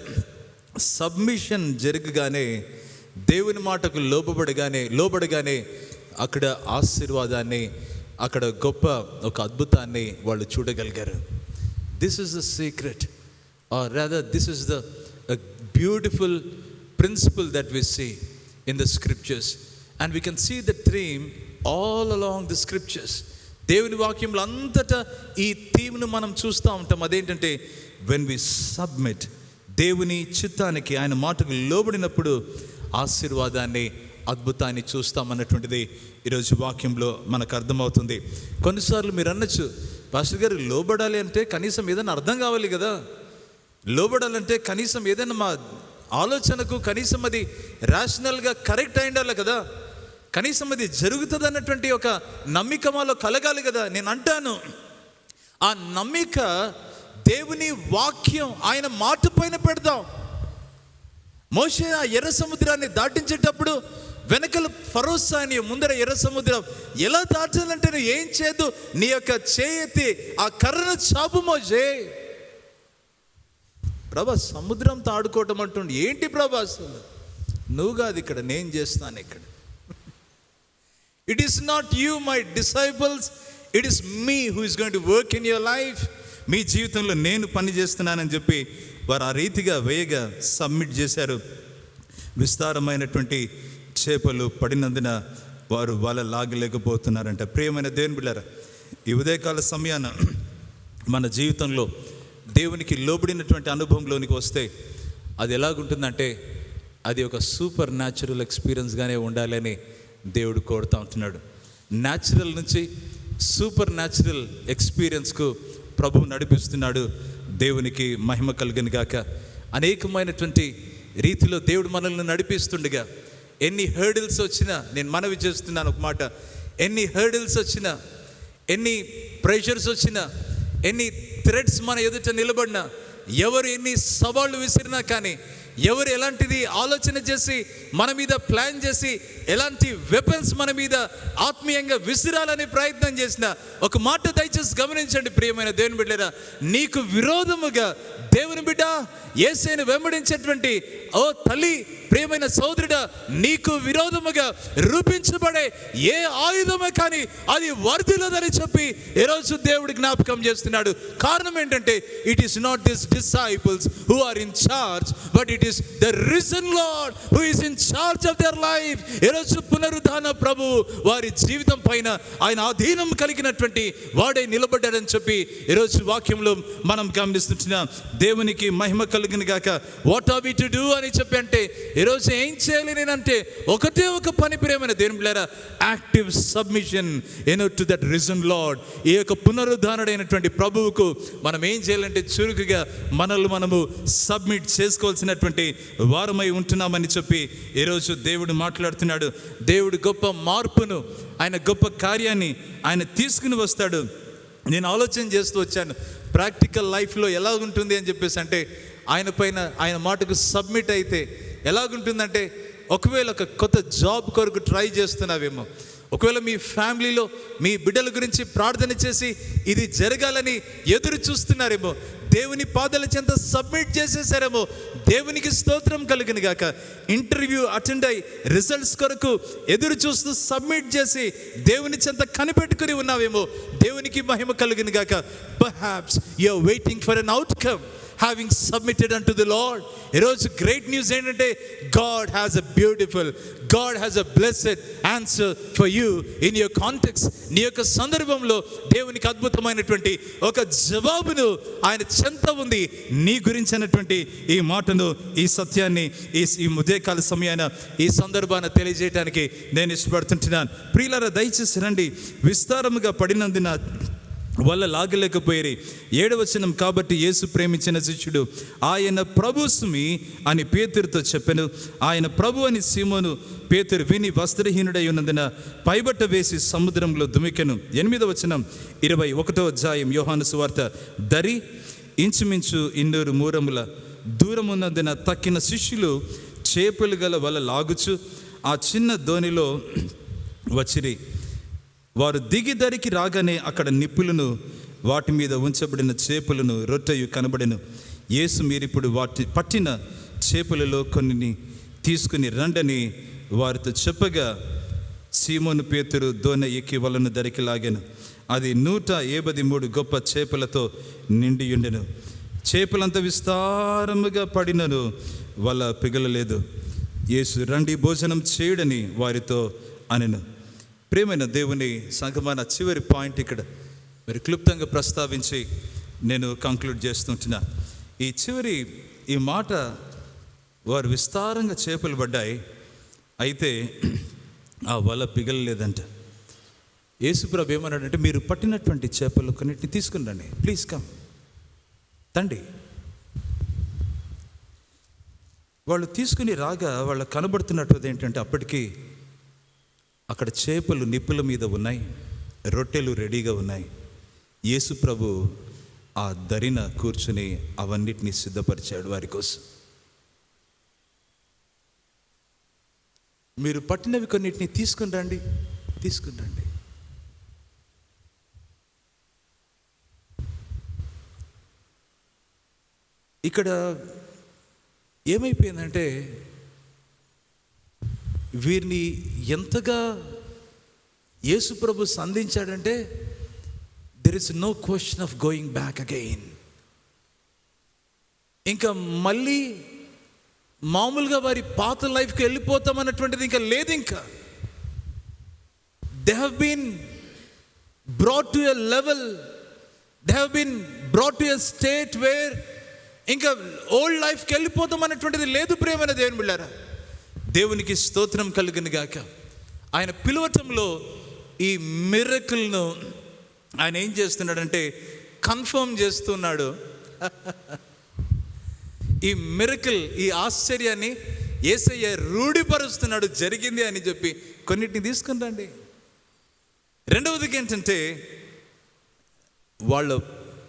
సబ్మిషన్ జరగగానే, దేవుని మాటకు లోబడగానే అక్కడ ఆశీర్వాదాన్ని, అక్కడ గొప్ప ఒక అద్భుతాన్ని వాళ్ళు చూడగలిగారు. This is the secret, or rather this is the beautiful principle that we see in the scriptures. And we can see the theme all along the scriptures. దేవుని వాక్యంలో అంతటా ఈ థీమ్ను మనం చూస్తూ ఉంటాం. అదేంటంటే వెన్ వి సబ్మిట్, దేవుని చిత్తానికి, ఆయన మాటకు లోబడినప్పుడు ఆశీర్వాదాన్ని, అద్భుతాన్ని చూస్తామన్నటువంటిది ఈరోజు వాక్యంలో మనకు అర్థమవుతుంది. కొన్నిసార్లు మీరు అనొచ్చు, పాస్టర్ గారు లోబడాలి అంటే కనీసం ఏదైనా అర్థం కావాలి కదా, లోబడాలంటే కనీసం ఏదైనా మా ఆలోచనకు కనీసం అది రేషనల్గా కరెక్ట్ అయి ఉండాలి కదా, కనీసం అది జరుగుతుంది అన్నటువంటి ఒక నమ్మిక మాలో కలగాలి కదా. నేను అంటాను, ఆ నమ్మిక దేవుని వాక్యం, ఆయన మాట పైన పెడదాం. మోషే ఆ ఎర్ర సముద్రాన్ని దాటించేటప్పుడు వెనకల ఫరో సైన్యం, ముందర ఎర్ర సముద్రం. ఎలా దాటాలంటే నువ్వు ఏం చేయదు, నీ యొక్క చేయెత్తి ఆ కర్రను చాపు మోషే. ప్రభా సముద్రంతో ఆడుకోవటం అంటుండే, ఏంటి ప్రభా అసలు? నువ్వు కాదు ఇక్కడ, నేను చేస్తాను ఇక్కడ. It is not you my disciples, it is me who is going to work in your life. మీ జీవితంలో నేను పని చేస్తున్నానని చెప్పి వారు ఆ రీతిగా వేయగా సబ్మిట్ చేశారు. విస్తారమైనటువంటి చేపలు పడినందున వారు వల లాగలేకపోతున్నారంట. ప్రియమైన దేవుని బిడ్డలారా, ఈ ఉదయకాల సమయాన మన జీవితంలో దేవునికి లోబడినటువంటి అనుభవంలోనికి వస్తే అది ఎలాగుంటుందంటే అది ఒక సూపర్ న్యాచురల్ ఎక్స్పీరియన్స్గానే ఉండాలని దేవుడు కోరుతూ ఉంటున్నాడు. న్యాచురల్ నుంచి సూపర్ న్యాచురల్ ఎక్స్పీరియన్స్కు ప్రభువు నడిపిస్తున్నాడు. దేవునికి మహిమ కలుగును గాక. అనేకమైనటువంటి రీతిలో దేవుడు మనల్ని నడిపిస్తుండగా ఎన్ని హర్డిల్స్ వచ్చినా, నేను మనవి చేస్తున్నాను ఒక మాట, ఎన్ని హర్డిల్స్ వచ్చినా, ఎన్ని ప్రెషర్స్ వచ్చినా, ఎన్ని థ్రెడ్స్ మన ఎదుట నిలబడినా, ఎవరు ఎన్ని సవాళ్ళు విసిరినా కానీ ఎవరు ఎలాంటిది ఆలోచన చేసి మన మీద ప్లాన్ చేసి ఎలాంటి వెపన్స్ మన మీద ఆత్మీయంగా విసిరాలని ప్రయత్నం చేసిన, ఒక మాట దయచేసి గమనించండి ప్రియమైన దేవుని బిడ్డలారా, నీకు విరోధముగా దేవుని బిడ్డ యేసుని వెంబడించేటువంటి ఓ తల్లి, ప్రియమైన సోదరుడా, నీకు విరోధముగా రూపించబడే ఏ ఆయుధమే కానీ అది వర్ధిల్లదని చెప్పి ఈరోజు దేవుడు జ్ఞాపకం చేస్తున్నాడు. కారణం ఏంటంటే it is not this disciples who are in charge, but it is the risen Lord who is in charge of their life. ఈరోజు పునరుద్ధాన ప్రభువు వారి జీవితం పైన ఆయన ఆధీనం కలిగినటువంటి వాడే నిలబడ్డాడని చెప్పి ఈరోజు వాక్యంలో మనం గమనిస్తున్నాం. దేవునికి మహిమ కలుగును గాక. What are we to do అని చెప్పి అంటే ఈరోజు ఏం చేయాలి నేనంటే ఒకటే ఒక పని ప్రియమైన దేవుని బిడ్డలారా, active submission to that risen lord. ఈ యొక్క పునరుద్ధానుడైనటువంటి ప్రభువుకు మనం ఏం చేయాలంటే చురుకుగా మనము సబ్మిట్ చేసుకోవాల్సినటువంటి వారమై ఉంటున్నామని చెప్పి ఈరోజు దేవుడు మాట్లాడుతున్నాడు. దేవుడు గొప్ప మార్పును, ఆయన గొప్ప కార్యాన్ని ఆయన తీసుకుని వస్తాడు. నేను ఆలోచన చేస్తూ వచ్చాను ప్రాక్టికల్ లైఫ్లో ఎలాగుంటుంది అని చెప్పేసి అంటే, ఆయన మాటకు సబ్మిట్ అయితే ఎలాగుంటుందంటే, ఒకవేళ ఒక కొత్త జాబ్ కొరకు ట్రై చేస్తున్నావేమో, ఒకవేళ మీ ఫ్యామిలీలో మీ బిడ్డల గురించి ప్రార్థన చేసి ఇది జరగాలని ఎదురు చూస్తున్నారేమో, దేవుని పాదాల చెంత సబ్మిట్ చేసేసారేమో, దేవునికి స్తోత్రం కలుగును గాక. ఇంటర్వ్యూ అటెండ్ అయ్యి రిజల్ట్స్ కొరకు ఎదురు చూస్తూ సబ్మిట్ చేసి దేవుని చెంత కనిపెట్టుకుని ఉన్నావేమో, దేవునికి మహిమ కలుగును గాక. Perhaps you are waiting for an outcome having submitted unto the Lord. ఈరోజు గ్రేట్ న్యూస్ ఏంటంటే, God has a blessed answer for you in your context. నీ యొక్క సందర్భంలో దేవునికి అద్భుతమైనటువంటి ఒక జవాబును ఆయన చెంత ఉంది నీ గురించి అన్నటువంటి ఈ మాటను, ఈ సత్యాన్ని ఈ ఉదయకాల సమయాన ఈ సందర్భాన్ని తెలియజేయడానికి నేను ఇష్టపడుతుంటున్నాను. ప్రియులారా, దయచేసి రండి. విస్తారముగా పడినందున వల్ల లాగలేకపోయేరి. 7వ వచనం, కాబట్టి యేసు ప్రేమించిన శిష్యుడు ఆయన ప్రభు సుమి అని పేతురుతో చెప్పెను. ఆయన ప్రభు అని సీమోను పేతురు విని వస్త్రహీనుడై ఉన్నందున పైబట్ట వేసి సముద్రంలో దుమికెను. 8వ వచనం, 21వ అధ్యాయం యోహాను సువార్త. దరి ఇంచుమించు 200 మూరముల దూరమున్నందున తక్కిన శిష్యులు చేపలు గల వల లాగుచు ఆ చిన్న దోణిలో వచ్చిరి. వారు దిగి దరికి రాగానే అక్కడ నిప్పులను, వాటి మీద ఉంచబడిన చేపలను, రొట్టెయు కనబడెను. యేసు మీరిప్పుడు వాటి పట్టిన చేపలలో కొన్ని తీసుకుని రండని వారితో చెప్పగా, సీమోను పేతురు దోణి ఎక్కి వలను దరికి లాగాను. అది 153 గొప్ప చేపలతో నిండియుండెను. చేపలంత విస్తారముగా పడినను వల పిగలలేదు. యేసు రండి భోజనం చేయుడని వారితో అనెను. ప్రియమైన దేవుని సంగమా, నా చివరి పాయింట్ ఇక్కడ మరి క్లుప్తంగా ప్రస్తావించి నేను కంక్లూడ్ చేస్తుంటున్నా. ఈ మాట, వారు విస్తారంగా చేపలు పడ్డాయి, అయితే ఆ వల పిగలలేదంట. యేసుప్రభు ఏమన్నాడంటే, మీరు పట్టినటువంటి చేపలు కొన్నిటిని తీసుకుని రండి, ప్లీజ్ కమ్ తండి. వాళ్ళు తీసుకుని రాగా వాళ్ళకు కనబడుతున్నట్టు ఏంటంటే, అప్పటికి అక్కడ చేపలు నిప్పుల మీద ఉన్నాయి, రొట్టెలు రెడీగా ఉన్నాయి. యేసు ప్రభు ఆ దరిన కూర్చుని అవన్నిటినీ సిద్ధపరిచాడు వారి కోసం. మీరు పట్టినవి కొన్నిటిని తీసుకుని రండి. ఇక్కడ ఏమైపోయిందంటే, వీరిని ఎంతగా యేసు ప్రభు సంధించాడంటే, there is no question of going back again. ఇంకా మళ్ళీ మామూలుగా వారి పాత లైఫ్కి వెళ్ళిపోతామన్నటువంటిది ఇంకా లేదు. ఇంకా they have been brought to a level, they have been brought to a state where ఇంకా ఓల్డ్ లైఫ్కి వెళ్ళిపోతాం అన్నటువంటిది లేదు. ప్రియమైన దేవుని బిడ్డలారా, దేవునికి స్తోత్రం కలుగును గాక. ఆయన పిలువటంలో ఈ మిరకిల్ను ఆయన ఏం చేస్తున్నాడంటే కన్ఫర్మ్ చేస్తున్నాడు. ఈ మిరకిల్, ఈ ఆశ్చర్యాన్ని యేసయ్య రూఢిపరుస్తున్నాడు, జరిగింది అని చెప్పి కొన్నిటిని తీసుకుని రండి. రెండవది ఏంటంటే, వాళ్ళ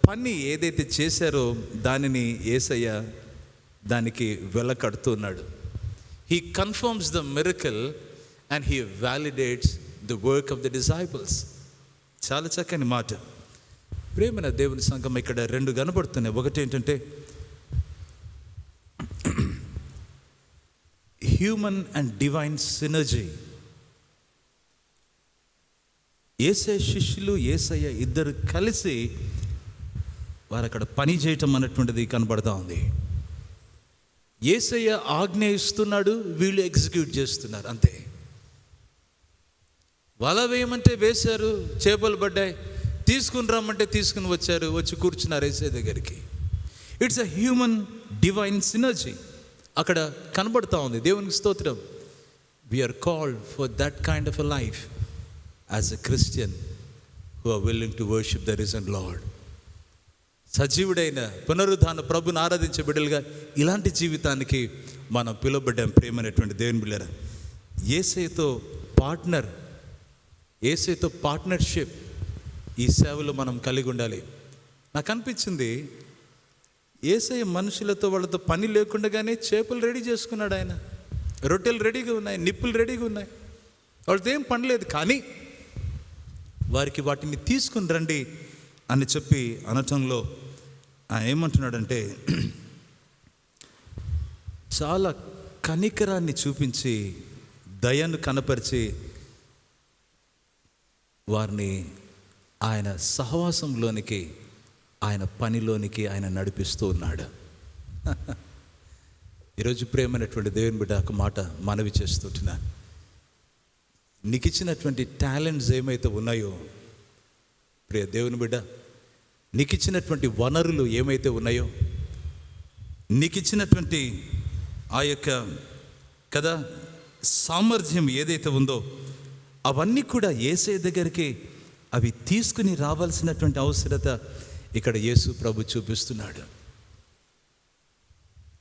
పని ఏదైతే చేశారో దానిని యేసయ్య దానికి వెలకడుతున్నాడు. He confirms the miracle and he validates the work of the disciples. చాలా చక్కని మాట. ప్రేమైన దేవుని సంఘం, ఇక్కడ రెండు కనబడుతున్నాయి. ఒకటి ఏంటంటే హ్యూమన్ అండ్ డివైన్ సినర్జీ. యేసయ్య శిష్యులు, యేసయ్య ఇద్దరు కలిసి వారు అక్కడ పని చేయటం అన్నటువంటిది కనబడతా ఉంది. యేసయ్య ఆజ్ఞ ఇస్తున్నాడు, వీళ్ళు ఎగ్జిక్యూట్ చేస్తున్నారు, అంతే. వల వేయమంటే వేశారు, చేపలు పడ్డాయి. తీసుకుని రమ్మంటే తీసుకుని వచ్చారు, వచ్చి కూర్చున్నారు యేసయ్య దగ్గరికి. It's a human divine synergy అక్కడ కనబడతా ఉంది. దేవునికి స్తోత్రం. We are called for that kind of a life as a Christian who are willing to worship the risen Lord. సజీవుడైన పునరుద్ధాన ప్రభుని ఆరాధించే బిడ్డలుగా ఇలాంటి జీవితానికి మనం పిలువబడ్డాం. ప్రేమైనటువంటి దేవుని బిడ్డలారా, యేసయ్యతో పార్ట్నర్షిప్ ఈ సేవలో మనం కలిగి ఉండాలి. నాకు అనిపించింది, యేసయ్య మనుషులతో వాళ్ళతో పని లేకుండానే చేపలు రెడీ చేసుకున్నాడు. ఆయన రొట్టెలు రెడీగా ఉన్నాయి, నిప్పులు రెడీగా ఉన్నాయి, వాళ్ళతో ఏం పని లేదు. కానీ వారికి వాటిని తీసుకుని రండి అని చెప్పి అనటంలో ఆయన ఏమంటున్నాడంటే, చాలా కనికరాన్ని చూపించి దయను కనపరిచి వారిని ఆయన సహవాసంలోనికి, ఆయన పనిలోనికి ఆయన నడిపిస్తూ ఉన్నాడు. ఈరోజు ప్రేమైనటువంటి దేవుని బిడ్డ ఒక మాట మనవి చేస్తుంటున్నా. నీకు ఇచ్చినటువంటి టాలెంట్స్ ఏమైతే ఉన్నాయో ప్రియ దేవుని బిడ్డ, నీకు ఇచ్చినటువంటి వనరులు ఏమైతే ఉన్నాయో, నీకు ఇచ్చినటువంటి ఆ యొక్క కదా సామర్థ్యం ఏదైతే ఉందో, అవన్నీ కూడా యేసయ్య దగ్గరికి అవి తీసుకుని రావాల్సినటువంటి అవసరత ఇక్కడ యేసు ప్రభు చూపిస్తున్నాడు.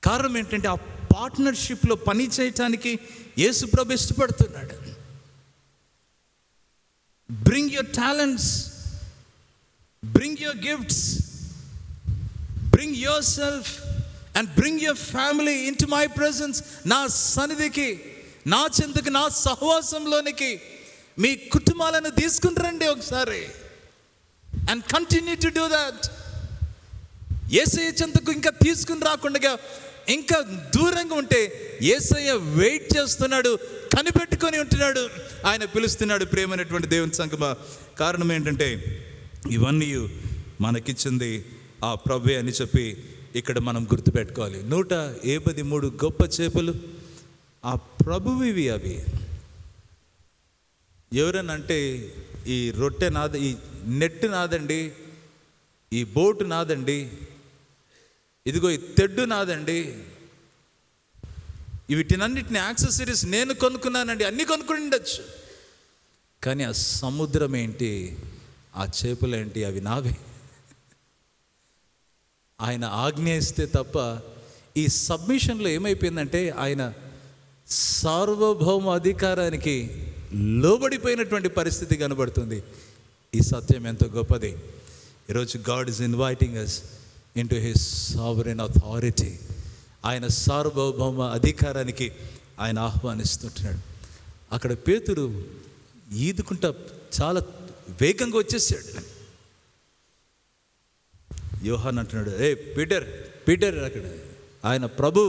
కారణం ఏంటంటే ఆ పార్ట్నర్షిప్లో పని చేయటానికి యేసు ప్రభు ఇష్టపడుతున్నాడు. Bring your talents, bring your gifts, bring your self and bring your family in to my presence. నా సన్నిధికి, నా చెంతకు, నా సహవాసంలోనికి మీ కుటుంబాలను తీసుకుని రండి ఒకసారి. And continue to do that. Yesayya చెంతకు ఇంకా తీసుకుని రాకుండా ఇంకా దూరంగా ఉంటే యేసయ్య వెయిట్ చేస్తున్నాడు, కనిపెట్టుకొని ఉంటున్నాడు, ఆయన పిలుస్తున్నాడు. ప్రేమైనటువంటి దేవుని సంగమా, కారణం ఏంటంటే ఇవన్నీ మనకిచ్చింది ఆ ప్రభువే అని చెప్పి ఇక్కడ మనం గుర్తుపెట్టుకోవాలి. 153 గొప్ప చేపలు ఆ ప్రభువివి. అవి ఎవరనంటే, ఈ రొట్టె నాద, ఈ నెట్ నాదండి, ఈ బోటు నాదండి, ఇదిగో ఈ తెడ్డు నాదండి, వీటినన్నిటిని యాక్సెసరీస్ నేను కొనుక్కున్నానండి, అన్నీ కొనుక్కుని ఉండొచ్చు. కానీ ఆ సముద్రం ఏంటి, ఆ చేపలు ఏంటి, అవి నావే. ఆయన ఆజ్ఞ ఇస్తే తప్ప ఈ సబ్మిషన్లో ఏమైపోయిందంటే ఆయన సార్వభౌమ అధికారానికి లోబడిపోయినటువంటి పరిస్థితి కనబడుతుంది. ఈ సత్యం ఎంతో గొప్పది. ఈరోజు God is inviting us into his sovereign authority. ఆయన సార్వభౌమ అధికారానికి ఆయన ఆహ్వానిస్తుంటున్నాడు. అక్కడ పేతురు ఈదుకుంటా చాలా వేగంగా వచ్చేసాడు. యోహాన్ అంటున్నాడు, ఏ పీటర్, పీటర్. అక్కడ ఆయన ప్రభు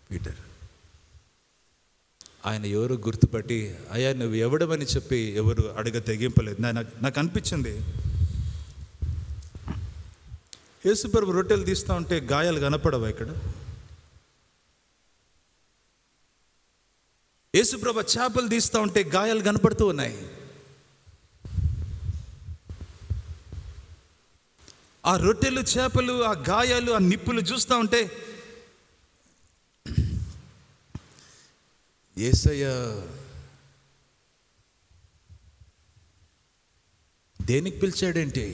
పీటర్. ఆయన ఎవరు గుర్తుపట్టి, అయ్యా నువ్వు ఎవడమని చెప్పి ఎవరు అడగ తెగింపలేదు. నాకు అనిపించింది, యేసుప్రభు రొట్టెలు తీస్తూ ఉంటే గాయాలు కనపడవా ఇక్కడ? యేసుప్రభు చేపలు తీస్తూ ఉంటే గాయాలు కనపడుతూ ఉన్నాయి. ఆ రొట్టెలు, చేపలు, ఆ గాయాలు, ఆ నిప్పులు చూస్తూ ఉంటే యేసయ్య దేనికి పిలిచాడేంటి?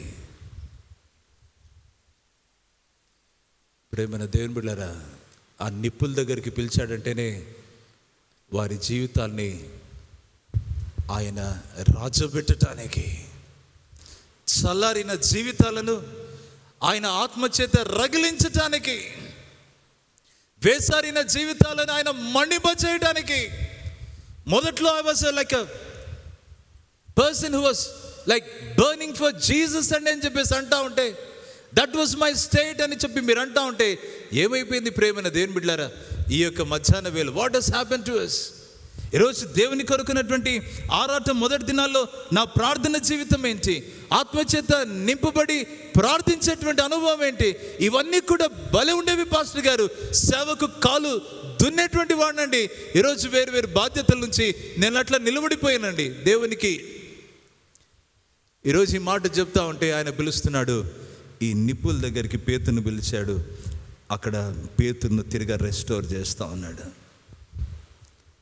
ప్రేమైన దేవుని బిడ్డలారా, ఆ నిప్పుల దగ్గరికి పిలిచాడంటేనే వారి జీవితాల్ని ఆయన రాజబెట్టడానికి, చల్లారిన జీవితాలను ఆయన ఆత్మచేత రగిలించటానికి వేసారిన జీవితాలను ఆయన మండింప చేయడానికి. మొదట్లో I was like a person who was like burning for Jesus అండి అని చెప్పేసి అంటా ఉంటే, దట్ వాజ్ మై స్టేట్ అని చెప్పి మీరు అంటా ఉంటే, ఏమైపోయింది ప్రేమైన దేవుని బిడ్డలారా ఈ యొక్క మధ్యాహ్న వేళ? What has happen to us? ఈరోజు దేవుని కొరకున్నటువంటి ఆరాటం మొదటి దినాల్లో నా ప్రార్థన జీవితం ఏంటి, ఆత్మచేత నింపబడి ప్రార్థించేటువంటి అనుభవం ఏంటి, ఇవన్నీ కూడా భలే ఉండేవి పాస్టర్ గారు. సేవకు కాలు దున్నేటువంటి వాడినండి. ఈరోజు వేరు వేరు బాధ్యతల నుంచి నేను అట్లా నిలబడిపోయానండి దేవునికి. ఈరోజు ఈ మాట చెప్తా ఉంటే ఆయన పిలుస్తున్నాడు. ఈ నిప్పుల దగ్గరికి పేతురును పిలిచాడు. అక్కడ పేతురును తిరిగా రెస్టోర్ చేస్తూ ఉన్నాడు.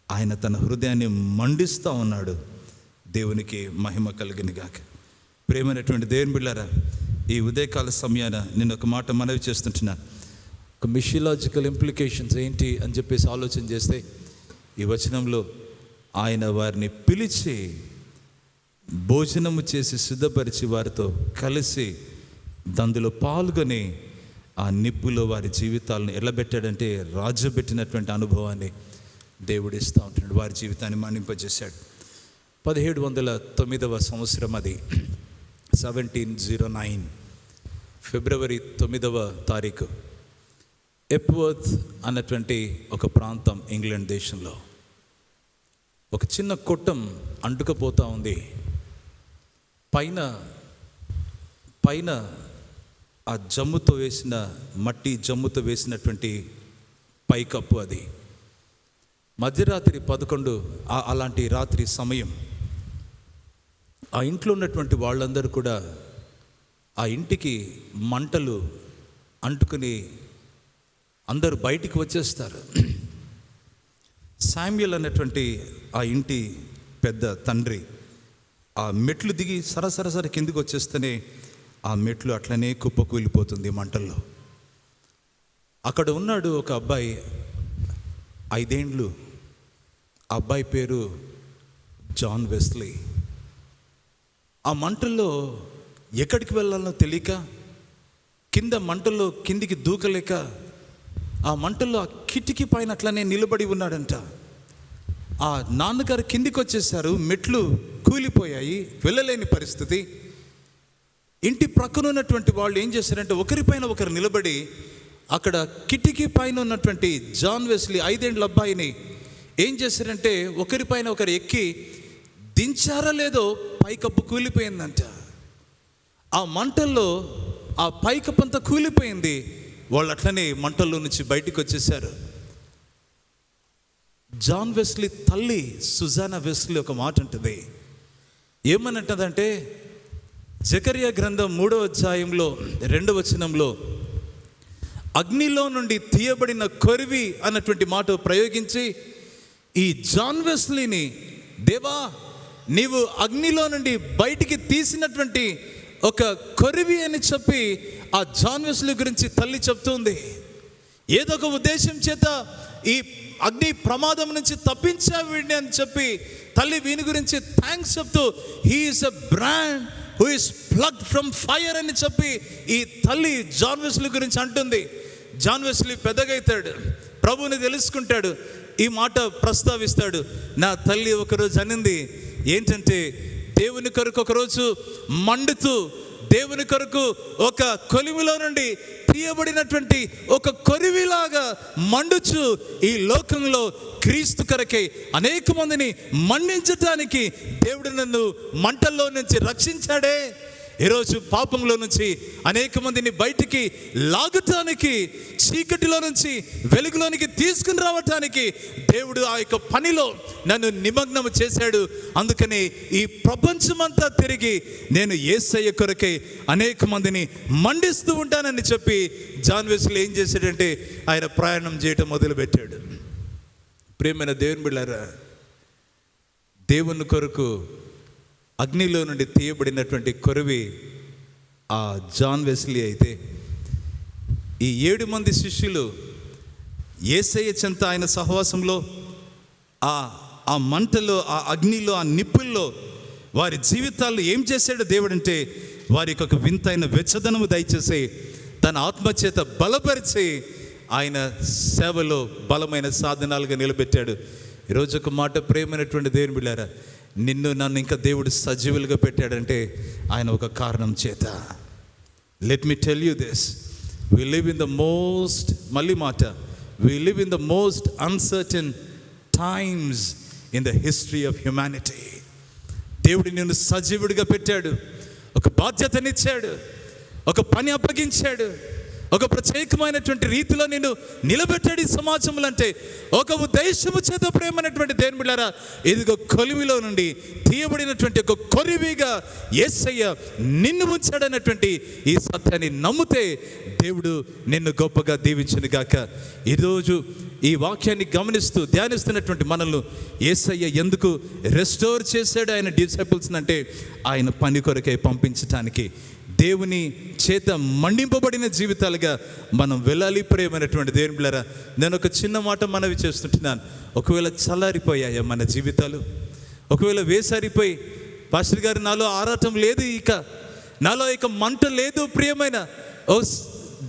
ఆయన తన హృదయాన్ని మండిస్తూ ఉన్నాడు. దేవునికి మహిమ కలిగిన గాక. ప్రేమైనటువంటి దేవుని బిడ్డలారా, ఈ ఉదయకాల సమయాన నేను ఒక మాట మనవి చేస్తుంటున్నా. ఒక మిషియలాజికల్ ఇంప్లికేషన్స్ ఏంటి అని చెప్పేసి ఆలోచన చేస్తే, ఈ వచనంలో ఆయన వారిని పిలిచి భోజనము చేసి సిద్ధపరిచి వారితో కలిసి దందులో పాల్గొని ఆ నిప్పులో వారి జీవితాలను ఎల్లబెట్టాడంటే రాజబెట్టినటువంటి అనుభవాన్ని దేవుడు ఇస్తూ ఉంటున్నాడు. వారి జీవితాన్ని మన్నింపజేశాడు. 1709వ సంవత్సరం అది, 1709 ఫిబ్రవరి 9వ తారీఖు, ఎప్వర్త్ అన్నటువంటి ఒక ప్రాంతం ఇంగ్లాండ్ దేశంలో ఒక చిన్న కొట్టం అంటుకపోతూ ఉంది. పైన ఆ జమ్ముతో వేసిన మట్టి జమ్ముతో వేసినటువంటి పైకప్పు అది. మధ్యరాత్రి 11 అలాంటి రాత్రి సమయం. ఆ ఇంట్లో ఉన్నటువంటి వాళ్ళందరూ కూడా ఆ ఇంటికి మంటలు అంటుకుని అందరూ బయటికి వచ్చేస్తారు. శామ్యుయల్ అనేటువంటి ఆ ఇంటి పెద్ద తండ్రి ఆ మెట్లు దిగి సరసర కిందికి వచ్చేస్తేనే ఆ మెట్లు అట్లనే కుప్పకూలిపోతుంది మంటల్లో. అక్కడ ఉన్నాడు ఒక అబ్బాయి, 5 ఏండ్లు. ఆ అబ్బాయి పేరు జాన్ వెస్లీ. ఆ మంటల్లో ఎక్కడికి వెళ్ళాలో తెలియక, కింద మంటల్లో కిందికి దూకలేక, ఆ మంటల్లో ఆ కిటికీ పైన అట్లనే నిలబడి ఉన్నాడంట. ఆ నాన్నగారు కిందికి వచ్చేసారు, మెట్లు కూలిపోయాయి, వెళ్ళలేని పరిస్థితి. ఇంటి ప్రక్కన ఉన్నటువంటి వాళ్ళు ఏం చేశారంటే ఒకరిపైన ఒకరు నిలబడి అక్కడ కిటికీ పైన ఉన్నటువంటి జాన్ వెస్లీ 5 ఏండ్ల అబ్బాయిని ఏం చేశారంటే ఒకరిపైన ఒకరు ఎక్కి దించారా లేదో పైకప్పు కూలిపోయిందంట. ఆ మంటల్లో ఆ పైకప్పు అంతా కూలిపోయింది. వాళ్ళు అట్లనే మంటల్లో నుంచి బయటికి వచ్చేసారు. జాన్ వెస్లీ తల్లి సుజానా వెస్లీ ఒక మాట అంటుంది. ఏమని అంటుందంటే, జకర్యా గ్రంథం 3వ అధ్యాయంలో 2వ వచనంలో అగ్నిలో నుండి తీయబడిన కొరివి అన్నటువంటి మాట ప్రయోగించి ఈ జాన్ వెస్లీని, దేవా నీవు అగ్నిలో నుండి బయటికి తీసినటువంటి ఒక కొరివి అని చెప్పి ఆ జాన్ వెస్లీ గురించి తల్లి చెప్తుంది. ఏదో ఒక ఉద్దేశం చేత ఈ అగ్ని ప్రమాదం నుంచి తప్పించా వీడిని అని చెప్పి తల్లి వీని గురించి థ్యాంక్స్ చెప్తూ, he is a brand who is plugged from fire అని చెప్పి ఈ తల్లి జాన్ వెస్లీ గురించి అంటుంది. జాన్ వెస్లీ పెద్దగా అవుతాడు, ప్రభువుని తెలుసుకుంటాడు, ఈ మాట ప్రస్తావిస్తాడు. నా తల్లి ఒకరోజు అనింది ఏంటంటే, దేవుని కొరకు ఒకరోజు మండుతూ, దేవుని కొరకు ఒక కొలిమిలో నుండి తీయబడినటువంటి ఒక కొరివిలాగా మండుచు ఈ లోకంలో క్రీస్తు కొరకై అనేక మందిని మండించటానికి దేవుడు నన్ను మంటల్లో నుంచి రక్షించాడే. ఈరోజు పాపంలో నుంచి అనేక మందిని బయటికి లాగటానికి, చీకటిలో నుంచి వెలుగులోనికి తీసుకుని రావటానికి దేవుడు ఆ యొక్క పనిలో నన్ను నిమగ్నం చేశాడు. అందుకని ఈ ప్రపంచమంతా తిరిగి నేను యేసయ్య కొరకై అనేక మందిని మండిస్తూ ఉంటానని చెప్పి జాన్ వెస్లీ ఏం చేశాడంటే ఆయన ప్రయాణం చేయటం మొదలుపెట్టాడు. ప్రియమైన దేవుని బిడ్డలారా, దేవుని కొరకు అగ్నిలో నుండి తీయబడినటువంటి కొరివి ఆ జాన్ వెస్లీ అయితే, ఈ 7 మంది శిష్యులు యేసయ్య చెంత ఆయన సహవాసంలో ఆ మంటలో, ఆ అగ్నిలో, ఆ నిప్పుల్లో వారి జీవితాల్లో ఏం చేశాడు దేవుడు అంటే, వారికి ఒక వింతైన వెచ్చదనము దయచేసి తన ఆత్మచేత బలపరిచి ఆయన సేవలో బలమైన సాధనాలుగా నిలబెట్టాడు. ఈరోజు ఒక మాట, ప్రేమైనటువంటి దేవుని బిడ్డారా, నిన్ను నన్ను ఇంకా దేవుడు సజీవులుగా పెట్టాడంటే ఆయన ఒక కారణం చేత. Let me tell you this, we live in the most, మళ్ళీ మాట, we live in the most uncertain times in the history of humanity. దేవుడు నిన్ను సజీవుడిగా పెట్టాడు, ఒక బాధ్యతనిచ్చాడు, ఒక పని అప్పగించాడు, ఒక ప్రత్యేకమైనటువంటి రీతిలో నిన్ను నిలబెట్టాడు ఈ సమాజంలో. అంటే ఒక ఉద్దేశము చేత ప్రేమైనటువంటి దేవుని బిడ్డలారా, ఇదిగో కొలిమిలో నుండి తీయబడినటువంటి ఒక కొరివిగా యేసయ్య నిన్ను ఉంచాడన్నటువంటి ఈ సత్యాన్ని నమ్మితే దేవుడు నిన్ను గొప్పగా దీవించును గాక. ఈరోజు ఈ వాక్యాన్ని గమనిస్తూ ధ్యానిస్తున్నటువంటి మనల్ని యేసయ్య ఎందుకు రెస్టోర్ చేశాడు ఆయన డిసైపుల్స్ అంటే ఆయన పని కొరకై పంపించటానికి. దేవుని చేత మండింపబడిన జీవితాలుగా మనం వెళ్ళాలి. ప్రేమైనటువంటి దేవుని బిడ్డలారా, నేను ఒక చిన్న మాట మనవి చేస్తుంటున్నాను. ఒకవేళ చల్లారిపోయాయా మన జీవితాలు? ఒకవేళ వేసారిపోయి, పాస్టర్ గారు నాలో ఆరాటం లేదు, నాలో ఇక మంట లేదు, ప్రియమైన ఓ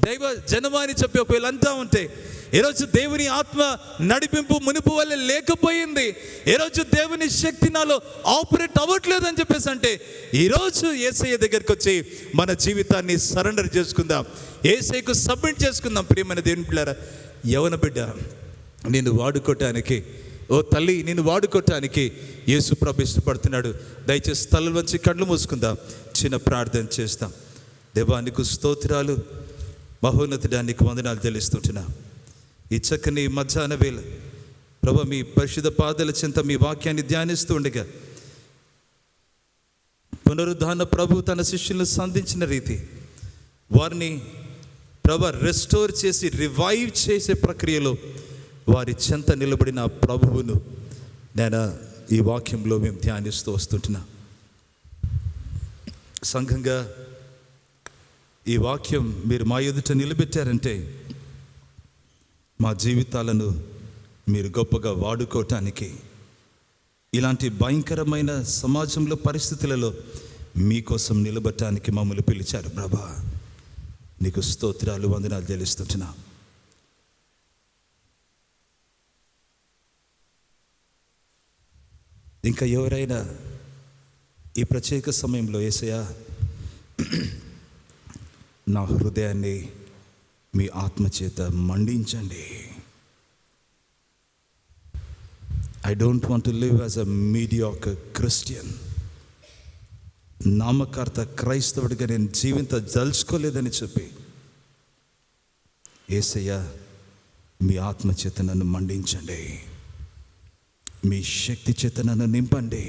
దైవ జనమా అని చెప్పి ఒకవేళ అంతా ఉంటే, ఈరోజు దేవుని ఆత్మ నడిపింపు మునుపు వల్ల లేకపోయింది, ఈరోజు దేవుని శక్తి నాలో ఆపరేట్ అవ్వట్లేదు అని చెప్పేసి అంటే, ఈరోజు యేసయ్య దగ్గరికి వచ్చి మన జీవితాన్ని సరెండర్ చేసుకుందాం, యేసయ్యకు సబ్మిట్ చేసుకుందాం. ప్రియమైన దేవుని బిడ్డలారా, యవన బిడ్డ నేను వాడుకోవటానికి, ఓ తల్లి నేను వాడుకోవటానికి యేసు ప్రభు ఇష్టపడుతున్నాడు. దయచేసి తలలు వంచి కళ్ళు మూసుకుందాం, చిన్న ప్రార్థన చేస్తాం. దేవానికి స్తోత్రాలు, మహోన్నతుడానికి వందనాలు తెలుస్తుంటున్నా. ఈ చక్కని మధ్యాహ్న వేళ ప్రభు మీ పరిశుద్ధ పాదాల చెంత మీ వాక్యాన్ని ధ్యానిస్తూ ఉండగా, పునరుద్ధాన ప్రభు తన శిష్యులను సంధించిన రీతి వారిని ప్రభు రెస్టోర్ చేసి రివైవ్ చేసే ప్రక్రియలో వారి చెంత నిలబడిన ప్రభువును నేను ఈ వాక్యంలో మేము ధ్యానిస్తూ వస్తుంటున్నా. సంఘంగా ఈ వాక్యం మీరు మా ఎదుట నిలబెట్టారంటే మా జీవితాలను మీరు గొప్పగా వాడుకోవటానికి, ఇలాంటి భయంకరమైన సమాజంలో పరిస్థితులలో మీకోసం నిలబడటానికి మమ్మల్ని పిలిచారు ప్రభా. నీకు స్తోత్రాలు, వందనాలు తెలుస్తుంటున్నా. ఇంకా ఎవరైనా ఈ ప్రత్యేక సమయంలో యేసయ్యా నా హృదయాన్ని మీ ఆత్మచేత మండించండి, I don't want to live as a mediocre Christian, నామకార్థ క్రైస్తవుడిగా నేను జీవించదలుచుకోలేదని చెప్పి యేసయ్య మీ ఆత్మచేత నన్ను మండించండి, మీ శక్తి చేత నన్ను నింపండి.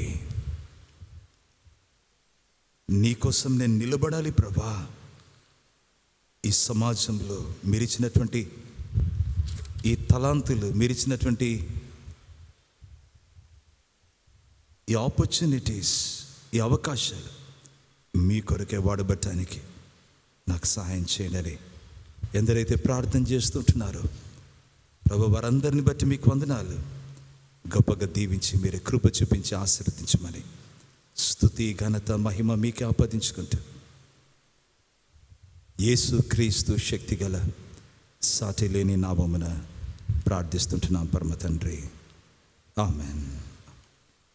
నీకోసం నేను నిలబడాలి ప్రభా. ఈ సమాజంలో మీరిచ్చినటువంటి ఈ తలాంతులు, మీరిచ్చినటువంటి ఈ ఆపర్చునిటీస్, ఈ అవకాశాలు మీ కొరకే వాడబట్టడానికి నాకు సహాయం చేయండి. ఎందరైతే ప్రార్థన చేస్తుంటున్నారో ప్రభు వారందరిని బట్టి మీకు వందనాలు. గొప్పగా దీవించి మీరే కృప చూపించి ఆశీర్వదించమని స్తుతి ఘనత మహిమ మీకే ఆపాదించుకుంటూ యేసు క్రీస్తు శక్తిగల సాటి లేని నామమున ప్రార్థిస్తుంటున్నాం పరమ తండ్రి, ఆమెన్.